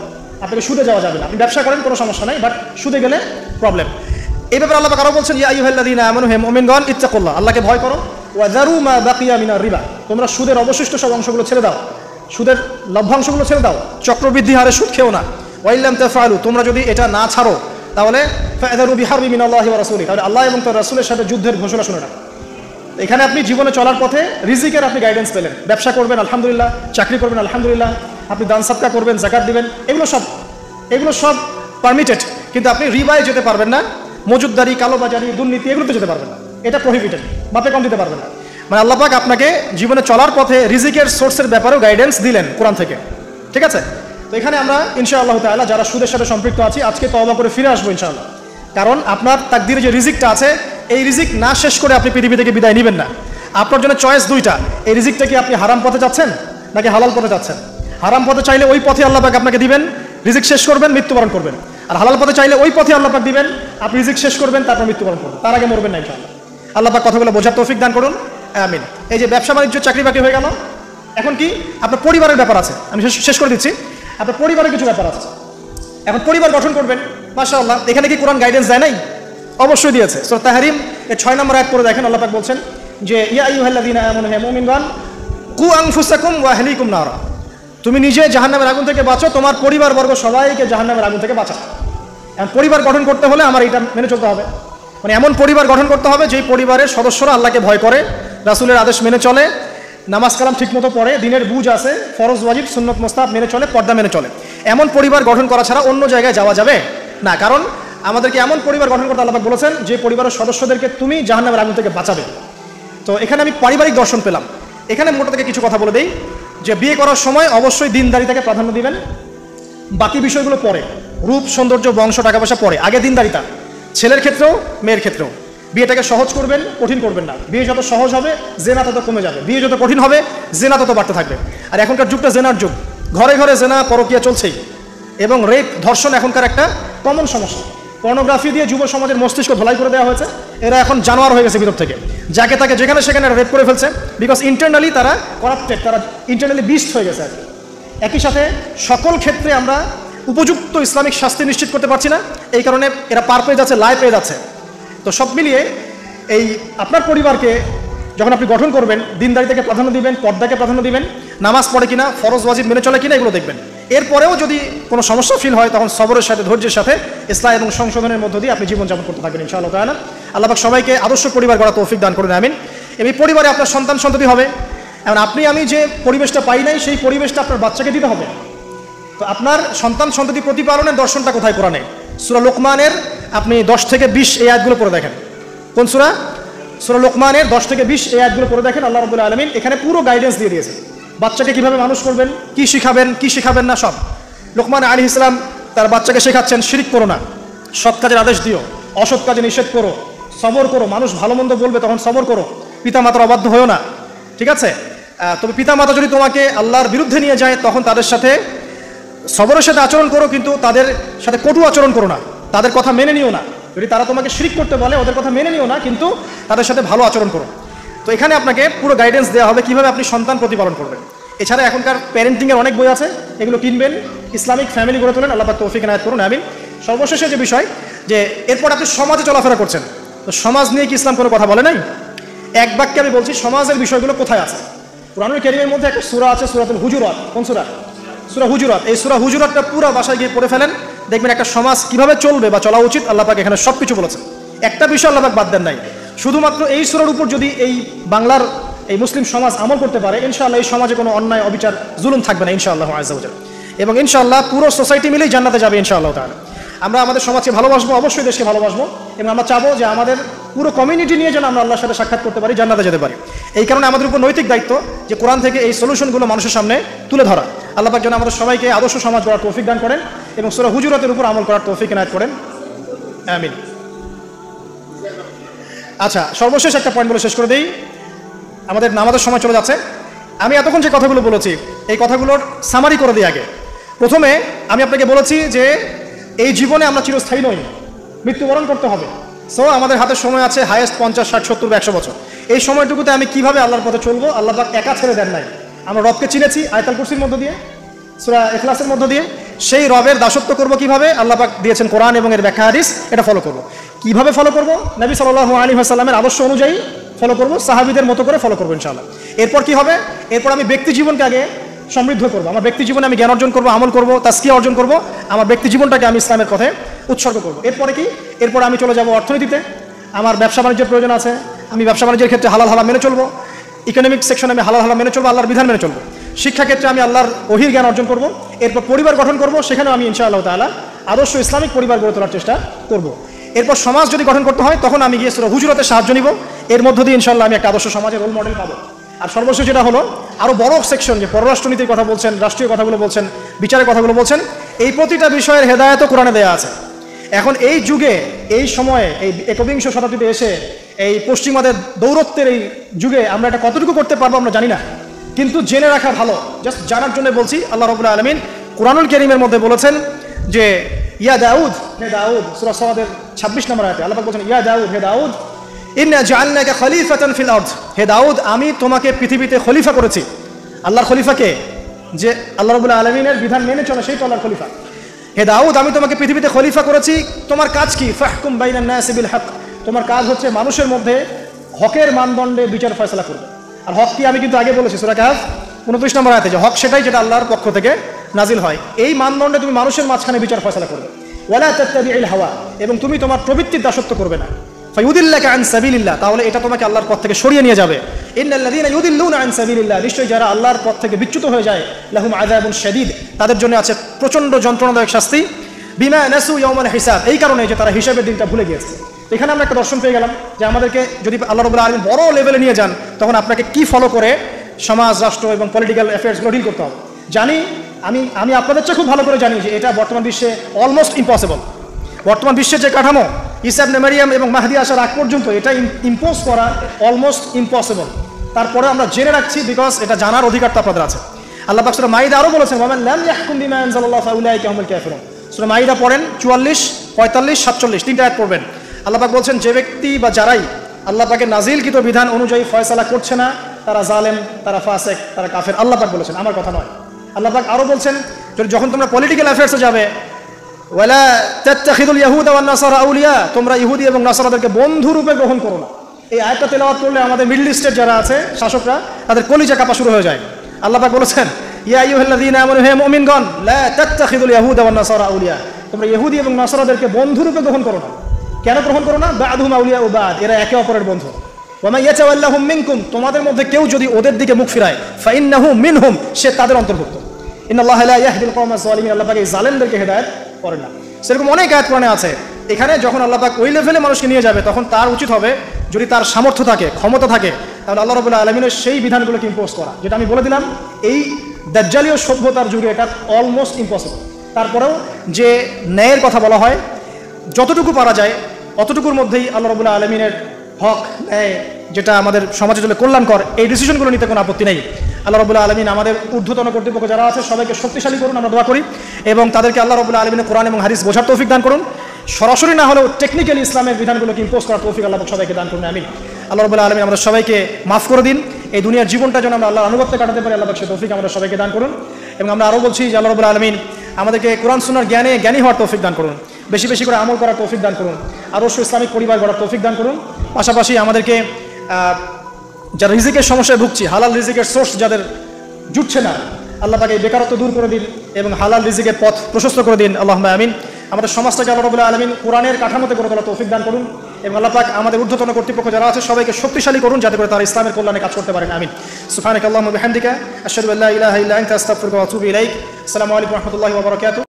আপনাকে সুদে যাওয়া যাবে না। আপনি ব্যবসা করেন কোনো সমস্যা নাই, বাট সুদে গেলে প্রবলেম। এই ব্যাপারে আল্লাহ পাক আরো বলছেন ইয়া আইয়ুহাল্লাযীনা আমানু হে মুমিনগণ ইত্তাকুল্লাহ, আল্লাহকে ভয় করো, ওয়া যারু মা বাকিয়া মিনার রিবা, তোমরা সুদের অবশিষ্ট সব অংশগুলো ছেড়ে দাও, সুদের লভ্যাংশগুলো ছেড়ে দাও, চক্রবৃদ্ধি হারে সুদ খেও না। ওয়া ইল্লাম তাফআলু, তোমরা যদি এটা না ছাড়ো তাহলে ফাযারু বিহারবি মিনাল্লাহি ওয়া রাসূলিহি, তাহলে আল্লাহ এবং তার রাসূলের সাথে যুদ্ধের ঘোষণা শুনে নাও। এখানে আপনি জীবনে চলার পথে রিজিকের আপনি গাইডেন্স পেলেন, ব্যবসা করবেন আলহামদুলিল্লাহ, চাকরি করবেন আলহামদুলিল্লাহ, আপনি দান সাদকা করবেন, যাকাত দিবেন, এগুলো সব পারমিটেড, কিন্তু আপনি রিবায় যেতে পারবেন না, মজুদদারি, কালোবাজারি, দুর্নীতি এগুলোতে যেতে পারবেন না, এটা প্রহিবিটেড, বাপে কম দিতে পারবেন না। মানে আল্লাহ পাক আপনাকে জীবনে চলার পথে রিজিকের সোর্সের ব্যাপারেও গাইডেন্স দিলেন কোরআন থেকে, ঠিক আছে? তো এখানে আমরা ইনশাআল্লাহ তাআলা যারা সুদের সাথে সম্পৃক্ত আছি আজকে তওবা করে ফিরে আসবো ইনশাআল্লাহ, কারণ আপনার তাকদিরে যে রিজিকটা আছে এই রিজিক না শেষ করে আপনি পৃথিবী থেকে বিদায় নেবেন না। আপনার জন্য চয়েস দুইটা, এই রিজিকটা কি আপনি হারাম পথে যাচ্ছেন নাকি হালাল পথে যাচ্ছেন। হারাম পথে চাইলে ওই পথে আল্লাহ পাক আপনাকে দিবেন, রিজিক শেষ করবেন, মৃত্যুবরণ করবেন। আর হালাল পথে চাইলে ওই পথে আল্লাহ পাক দিবেন, আপনি রিজিক শেষ করবেন, তারপর মৃত্যুবরণ করবেন, তার আগে মরবেন না ইনশাআল্লাহ। আল্লাহ পাক কথাগুলো বোঝার তৌফিক দান করুন, আমিন। এই যে ব্যবসা বাণিজ্য চাকরি বাকরি হয়ে গেল, এখন কি আপনার পরিবারের ব্যাপার আছে। আমি শেষ করে দিচ্ছি, আপনার পরিবারের কিছু ব্যাপার আছে। এখন পরিবার গঠন করবেন, মাশাআল্লাহ। এখানে কি কোরআন গাইডেন্স দেয় নাই? অবশ্যই দিয়েছে। সূরা তাহরিম এর 6 নম্বর আয়াত পড়ে দেখেন, আল্লাহ পাক বলছেন যে ইয়া আইয়ুহাল্লাযীনা আমানু হে মুমিনগণ কু আনফুসাকুম ওয়া আহলিকুম নারা, তুমি নিজে জাহান্নামের আগুন থেকে বাঁচো, তোমার পরিবারবর্গ সবাইকে জাহান্নামের আগুন থেকে বাঁচাও। এখন পরিবার গঠন করতে হলে আমার এটা মেনে চলতে হবে, মানে এমন পরিবার গঠন করতে হবে যেই পরিবারের সদস্যরা আল্লাহকে ভয় করে, রাসূলের আদেশ মেনে চলে, নামাজ কালাম ঠিকমতো পড়ে, দিনের বুঝ আছে, ফরজ ওয়াজিব সুন্নত মুস্তাহাব মেনে চলে, পর্দা মেনে চলে। এমন পরিবার গঠন করা ছাড়া অন্য জায়গায় যাওয়া যাবে না। কারণ আমাদেরকে এমন পরিবার গঠন করতে আল্লাহ পাক বলেছেন যে পরিবারের সদস্যদেরকে তুমি জাহান্নামের আগুন থেকে বাঁচাবে। তো এখানে আমি পারিবারিক দর্শন পেলাম। এখানে মোটা থেকে কিছু কথা বলে দেই যে বিয়ে করার সময় অবশ্যই দিনদারিতাকে প্রাধান্য দিবেন, বাকি বিষয়গুলো পরে, রূপ সৌন্দর্য বংশ টাকা পয়সা পরে, আগে দিনদারিতা। ছেলের ক্ষেত্রেও মেয়ের ক্ষেত্রেও বিয়েটাকে সহজ করবেন, কঠিন করবেন না। বিয়ে যত সহজ হবে জেনা তত কমে যাবে, বিয়ে যত কঠিন হবে জেনা তত বাড়তে থাকবে। আর এখনকার যুগটা জেনার যুগ, ঘরে ঘরে জেনা পরকীয়া চলছেই, এবং রেপ ধর্ষণ এখনকার একটা কমন সমস্যা। পর্নোগ্রাফি দিয়ে যুব সমাজের মস্তিষ্ক ধোলাই করে দেওয়া হয়েছে, এরা এখন জানোয়ার হয়ে গেছে ভিতর থেকে, যাকে তাকে যেখানে সেখানে রেপ করে ফেলছে, বিকজ ইন্টারনালি তারা করাপ্টেড, তারা ইন্টারনালি বিস্ট হয়ে গেছে আর কি। একই সাথে সকল ক্ষেত্রে আমরা উপযুক্ত ইসলামিক শাস্তি নিশ্চিত করতে পারছি না, এই কারণে এরা পার পেয়ে যাচ্ছে, লাই পেয়ে যাচ্ছে। তো সব মিলিয়ে এই আপনার পরিবারকে যখন আপনি গঠন করবেন, দিনদারিতাকে প্রাধান্য দিবেন, পর্দাকে প্রাধান্য দিবেন, নামাজ পড়ে কিনা, ফরজ ওয়াজিব মেনে চলে কিনা, এগুলো দেখবেন। এরপরেও যদি কোনো সমস্যা ফিল হয় তখন সবরের সাথে, ধৈর্যের সাথে, ইসলাম এবং সংশোধনের মধ্য দিয়ে আপনি জীবনযাপন করতে থাকবেন ইনশাআল্লাহ তাআলা। আল্লাহ পাক সবাইকে আদর্শ পরিবার গড়া তৌফিক দান করুন, আমিন। এই পরিবারে আপনার সন্তান সন্ততি হবে, এখন আপনি আমি যে পরিবেশটা পাই নাই সেই পরিবেশটা আপনার বাচ্চাকে দিতে হবে। তো আপনার সন্তান সন্ততি প্রতিপালনের দর্শনটা কোথায় কোরআনে? সূরা লোকমানের আপনি 10 থেকে 20 এই আয়াতগুলো পড়ে দেখেন। কোন সূরা? সূরা লোকমানের 10 থেকে 20 এই আয়াতগুলো পড়ে দেখেন। আল্লাহ রাব্বুল আলামিন এখানে পুরো গাইডেন্স দিয়ে দিয়েছে, বাচ্চাকে কিভাবে মানুষ করবেন, কি শিখাবেন, কি শিখাবেন না, সব। লোকমান আলাইহিস সালাম তার বাচ্চাকে শেখাচ্ছেন শিরক করো না, সৎ কাজের আদেশ দিও, অসৎ কাজে নিষেধ করো, সবর করো, মানুষ ভালো মন্দ বলবে তখন সবর করো, পিতামাতার অবাধ্য হয়েও না, ঠিক আছে? তবে পিতামাতা যদি তোমাকে আল্লাহর বিরুদ্ধে নিয়ে যায় তখন তাদের সাথে সবরের সাথে আচরণ করো, কিন্তু তাদের সাথে কটু আচরণ করো না, তাদের কথা মেনে নিও না। যদি তারা তোমাকে শিরক করতে বলে ওদের কথা মেনে নিও না, কিন্তু তাদের সাথে ভালো আচরণ করো। তো এখানে আপনাকে পুরো গাইডেন্স দেওয়া হবে কীভাবে আপনি সন্তান প্রতিপালন করবেন। এছাড়া এখনকার প্যারেন্টিংয়ের অনেক বই আছে, এগুলো কিনবেন, ইসলামিক ফ্যামিলি গড়ে তোলেন, আল্লাহ পাক তৌফিক এনায়েত করুন, আমিন। সর্বশেষে যে বিষয় যে এরপর আপনি সমাজে চলাফেরা করছেন, তো সমাজ নিয়ে কি ইসলাম কোনো কথা বলে নাই? এক বাক্যে আমি বলছি সমাজের বিষয়গুলো কোথায় আছে। কুরআনুল কারীমের মধ্যে একটা সূরা আছে, সূরাতুল হুজুরাত। কোন সূরা? সূরা হুজুরাত। এই সূরা হুজুরাতটা পুরো বাসায় গিয়ে পড়ে ফেলেন, দেখবেন একটা সমাজ কিভাবে চলবে বা চলা উচিত আল্লাহ পাক এখানে সব কিছু বলেছেন, একটা বিষয় আল্লাহ পাক বাদ দেন নাই। শুধুমাত্র এই সূরার উপর যদি এই বাংলার এই মুসলিম সমাজ আমল করতে পারে, ইনশাআল্লাহ এই সমাজে কোনো অন্যায় অবিচার জুলুম থাকবে না ইনশাআল্লাহ আযজা ওয়া জাল্লা, এবং ইনশাআল্লাহ পুরো সোসাইটি মিলেই জান্নাতে যাবে ইনশাআল্লাহ তাআলা। আমরা আমাদের সমাজকে ভালোবাসবো, অবশ্যই দেশকে ভালোবাসবো, এবং আমরা চাবো যে আমাদের পুরো কমিউনিটি নিয়ে যেন আমরা আল্লাহর সাথে সাক্ষাৎ করতে পারি, জান্নাতে যেতে পারি। এই কারণে আমাদের উপর নৈতিক দায়িত্ব যে কোরআন থেকে এই সলিউশনগুলো মানুষের সামনে তুলে ধরা। আল্লাহ পাক যেন আমাদের সবাইকে আদর্শ সমাজ গড়ার তৌফিক দান করেন এবং সূরা হুজুরাতের উপর আমল করার তৌফিক এনায়েত করেন, আমিন। আচ্ছা, সর্বশেষ একটা পয়েন্ট বলে শেষ করে দেই, আমাদের নামাজের সময় চলে যাচ্ছে। আমি এতক্ষণ যে কথাগুলো বলেছি এই কথাগুলোর সামারি করে দিই আগে। প্রথমে আমি আপনাকে বলেছি যে এই জীবনে আমরা চিরস্থায়ী নই, মৃত্যুবরণ করতে হবে। সো আমাদের হাতে সময় আছে হায়েস্ট 50, 60, 70 বা 100 বছর। এই সময়টুকুতে আমি কিভাবে আল্লাহর পথে চলবো, আল্লাহ পাক একা ছেড়ে দেন নাই। আমরা রবকে চিনেছি আয়াতুল কুরসির মধ্য দিয়ে, সূরা ইখলাসের মধ্য দিয়ে। সেই রবের দাসত্ব করব কিভাবে, আল্লাহ পাক দিয়েছেন কোরআন এবং এর ব্যাখ্যা হাদিস, এটা ফলো করব। কিভাবে ফলো করব? নবী সাল্লাল্লাহু আলাইহি ওয়াসাল্লামের আদর্শ অনুযায়ী ফলো করব, সাহাবীদের মতো করে ফলো করব ইনশাআল্লাহ। এরপর কি হবে? এরপর আমি ব্যক্তি জীবনকে আগে সমৃদ্ধ করব, আমার ব্যক্তি জীবনে আমি জ্ঞান অর্জন করব, আমল করব, তাজকিয়া অর্জন করব, আমার ব্যক্তি জীবনটাকে আমি ইসলামের পথে উৎসর্গ করব। এরপরে কি? এরপর আমি চলে যাব অর্থনীতিতে, আমার ব্যবসা বাণিজ্যের প্রয়োজন আছে, আমি ব্যবসা বাণিজ্যের ক্ষেত্রে হালাল হারাম মেনে চলবো, ইকোনমিক সেকশনে আমি হালাল হারাম মেনে চলবো, আল্লাহর বিধান মেনে চলবো। শিক্ষাক্ষেত্রে আমি আল্লাহর ওহীর জ্ঞান অর্জন করব। এরপর পরিবার গঠন করব, সেখানেও আমি ইনশাআল্লাহ তাআলা আদর্শ ইসলামিক পরিবার গড়ে তোলার চেষ্টা করব। এরপর সমাজ যদি গঠন করতে হয় তখন আমি গিয়ে সূরা হুজুরাতের সাহায্য নিব, এর মধ্য দিয়ে ইনশাআল্লাহ আমি একটা আদর্শ সমাজের রোল মডেল পাবো। আর সর্বশেষ যেটা হলো আরও বড় সেকশন, যে পররাষ্ট্রনীতির কথা বলছেন, রাষ্ট্রীয় কথাগুলো বলছেন, বিচারের কথাগুলো বলছেন, এই প্রতিটা বিষয়ের হেদায়েতও কোরআনে দেয়া আছে। এখন এই যুগে, এই সময়ে, এই একবিংশ শতাব্দীতে এসে এই পশ্চিমাদের দৌরত্বের এই যুগে আমরা এটা কতটুকু করতে পারবো আমরা জানি না, কিন্তু জেনে রাখা ভালো। জাস্ট জানার জন্য বলছি, আল্লাহ রাব্বুল আলামিন কুরআনুল কারীমের মধ্যে বলেছেন যে ইয়া দাউদ, হে দাউদ, সূরা সাদের 26 নম্বর আয়াতে আল্লাহ পাক বলেছেন, ইয়া দাউদ, হে দাউদ, ইন্না জাআলনাকা খলিফাতান ফিল আরদ, হে দাউদ আমি তোমাকে পৃথিবীতে খলিফা করেছি। আল্লাহর খলিফাকে, যে আল্লাহ রাব্বুল আলামিনের বিধান মেনে চলে সেই তো আল্লাহর খলিফা। হে দাউদ আমি তোমাকে পৃথিবীতে খলিফা করেছি, তোমার কাজ কি? ফাহকুম বাইনান নাসি বিল হক, তোমার কাজ হচ্ছে মানুষের মধ্যে হকের মানদণ্ডে বিচার ফয়সালা করবে। আর হক কি আমি কিন্তু আগে বলেছি সূরা কাহফ 29 নম্বর আয়াতে, যে হক সেটাই যেটা আল্লাহর পক্ষ থেকে নাজিল হয়। এই মানদণ্ডে তুমি মানুষের মাঝখানে বিচার ফয়সালা করবে। ওয়ালা তাত্তাবিউল হাওয়া, এবং তুমি তোমার প্রবৃত্তির দাসত্ব করবে না। ফায়ুদিল্লাকা আন সাবিলিল্লাহ, তাহলে এটা তোমাকে আল্লাহর পথ থেকে সরিয়ে নিয়ে যাবে। ইন্নাল্লাযীনা ইউদিল্লুনা আন সাবিলিল্লাহ, নিশ্চয়ই যারা আল্লাহর পথ থেকে বিচ্যুত হয়ে যায়, লাহুম আযাবুন শাদীদ, তাদের জন্য আছে প্রচন্ড যন্ত্রণাদায়ক শাস্তি। বিমা নাসু ইয়াউমাল হিসাব, এই কারণে যে তারা হিসাবের দিনটা ভুলে গিয়েছে। এখানে আমরা একটা দর্শন পেয়ে গেলাম যে আমাদেরকে যদি আল্লাহ রাব্বুল আলামিন বড় লেভেলে নিয়ে যান, তখন আপনাকে কি ফলো করে সমাজ, রাষ্ট্র এবং পলিটিক্যাল অ্যাফেয়ার্সগুলো ডিল করতে হবে। জানি আমি আপনাদের চেয়ে খুব ভালো করে জানি যে এটা বর্তমান বিশ্বে অলমোস্ট ইম্পসিবল। বর্তমান বিশ্বের যে কাঠামো, ঈসা ইবনে মারইয়াম এবং মাহদী আসার আগ পর্যন্ত এটা ইম্পোজ করা অলমোস্ট ইম্পসিবল। তারপরে আমরা জেনে রাখছি, বিকজ এটা জানার অধিকার তো আপনাদের আছে। আল্লাহ পাক সূরা মাইদা আরো বলেছেন, ওয়া মান লাম ইয়াহকুম বিমা আনজালাল্লাহু ফাউলাইকা হুমুল কাফিরুন। সূরা মাইদা পড়েন 44, 45, 47 তিনটা আয়াত পড়বেন। আল্লাহ পাক বলছেন, যে ব্যক্তি বা যারাই আল্লাহ পাকের নাজিলকৃত বিধান অনুযায়ী ফয়সালা করছে না, তারা জালেম, তারা ফাসিক, তারা কাফের। আল্লাহ পাক বলেছেন, আমার কথা নয়। আল্লাহ পাক আরো বলছেন, যখন তোমরা পলিটিক্যাল অ্যাফেয়ার্সে যাবে, ওয়ালা তাত্তাখিদুল ইয়াহুদা ওয়ান নাসারা আউলিয়া, তোমরা ইহুদি এবং নাসারাদেরকে বন্ধু রূপে গ্রহণ করো না। এই আয়াতটা তেলাওয়াত করলে আমাদের মিডল ইস্টের যারা আছে শাসকরা, তাদের কলিজা কাঁপা শুরু হয়ে যায়। আল্লাহ পাক বলেছেন, ইয়া আইয়ুহাল্লাযীনা আমানু, হে মুমিনগণ, লা তাত্তাখিদুল ইয়াহুদা ওয়ান নাসারা আউলিয়া, তোমরা ইহুদি এবং নাসারাদেরকে বন্ধু রূপে গ্রহণ করো না। কেন গ্রহণ করো না? বা'দুহুম আউলিয়া ও বা'দ, এরা একে অপরের বন্ধু। ওয়া মান ইয়াতাওয়াল্লাহুম মিনকুম, তোমাদের মধ্যে কেউ যদি ওদের দিকে মুখ ফিরায়, ফাইন্নাহু মিনহুম, সে তাদের অন্তর্ভুক্ত। ইন্নাল্লাহা লা ইয়াহদিল কওমাজ যালিমিন, আল্লাহ পাক এই জালেমদেরকে হেদায়েত করেন না। সেরকম অনেক আয়াত কোরআনে আছে। এখানে যখন আল্লাহ পাক ওই লেভেলে মানুষকে নিয়ে যাবে, তখন তার উচিত হবে, যদি তার সামর্থ্য থাকে, ক্ষমতা থাকে, তাহলে আল্লাহ রাব্বুল আলামিনের সেই বিধানগুলোকে ইম্পোজ করা, যেটা আমি বলে দিলাম এই দাজ্জালীয় সভ্যতার যুগে এটা অলমোস্ট ইম্পসিবল। তারপরেও যে ন্যায়ের কথা বলা হয়, যতটুকু পারা যায় অতটুকুর মধ্যেই আল্লাহ রাব্বুল আলামিনের হক, ন্যায়, যেটা আমাদের সমাজে চলে কল্যাণকর, এই ডিসিশনগুলো নিতে কোনো আপত্তি নেই। আল্লাহ রাব্বুল আলামিন আমাদের ঊর্ধ্বতন কর্তৃপক্ষ যারা আছে সবাইকে শক্তিশালী করুন, আমরা দোয়া করি, এবং তাদেরকে আল্লাহ রাব্বুল আলামিনের কোরআন এবং হাদিস বোঝার তৌফিক দান করুন। সরাসরি না হলেও টেকনিক্যালি ইসলামের বিধানগুলোকে ইম্পোজ করার তৌফিক আল্লাহ সবাইকে দান করুন, আমিন। আল্লাহ রাব্বুল আলামিন আমরা সবাইকে মাফ করে দিন। এই দুনিয়ার জীবনটা যেন আমরা আল্লাহর আনুগত্যে কাটাতে পারি, আল্লাহ সেই তৌফিক আমরা সবাইকে দান করুন। এবং আমরা আরও বলছি যে আল্লাহ রাব্বুল আলামিন আমাদেরকে কোরআন সুন্নাহর জ্ঞানী হওয়ার তৌফিক দান করুন, বেশি বেশি করে আমল করার তৌফিক দান করুন, আদর্শ ইসলামিক পরিবার গড়ার তৌফিক দান করুন। পাশাপাশি আমাদেরকে যারা রিজিকের সমস্যায় ভুগছি, হালাল রিজিকের সোর্স যাদের জুটছে না, আল্লাহ পাক এই বেকারত্ব দূর করে দিন এবং হালাল রিজিকের পথ প্রশস্ত করে দিন, আল্লাহুম্মা আমিন। আমাদের সমাজটাকে আল্লাহ রাব্বুল আলামিন কোরআনের কাঠামোতে করে তোলার তৌফিক দান করুন, এবং আল্লাহ পাক আমাদের ঊর্ধ্বতন কর্তৃপক্ষ যারা আছে সবাইকে শক্তিশালী করুন, যাতে করে তারা ইসলামের কল্যাণে কাজ করতে পারেন, আমিন। সুবহানাকাল্লাহুম্মা ওয়া বিহামদিকা, আশহাদু আল্লা ইলাহা ইল্লা আনতা, আস্তাগফিরুকা ওয়া আতুবু ইলাইক। আসসালামু আলাইকুম ওয়া রাহমাতুল্লাহি ওয়া বারাকাতুহু।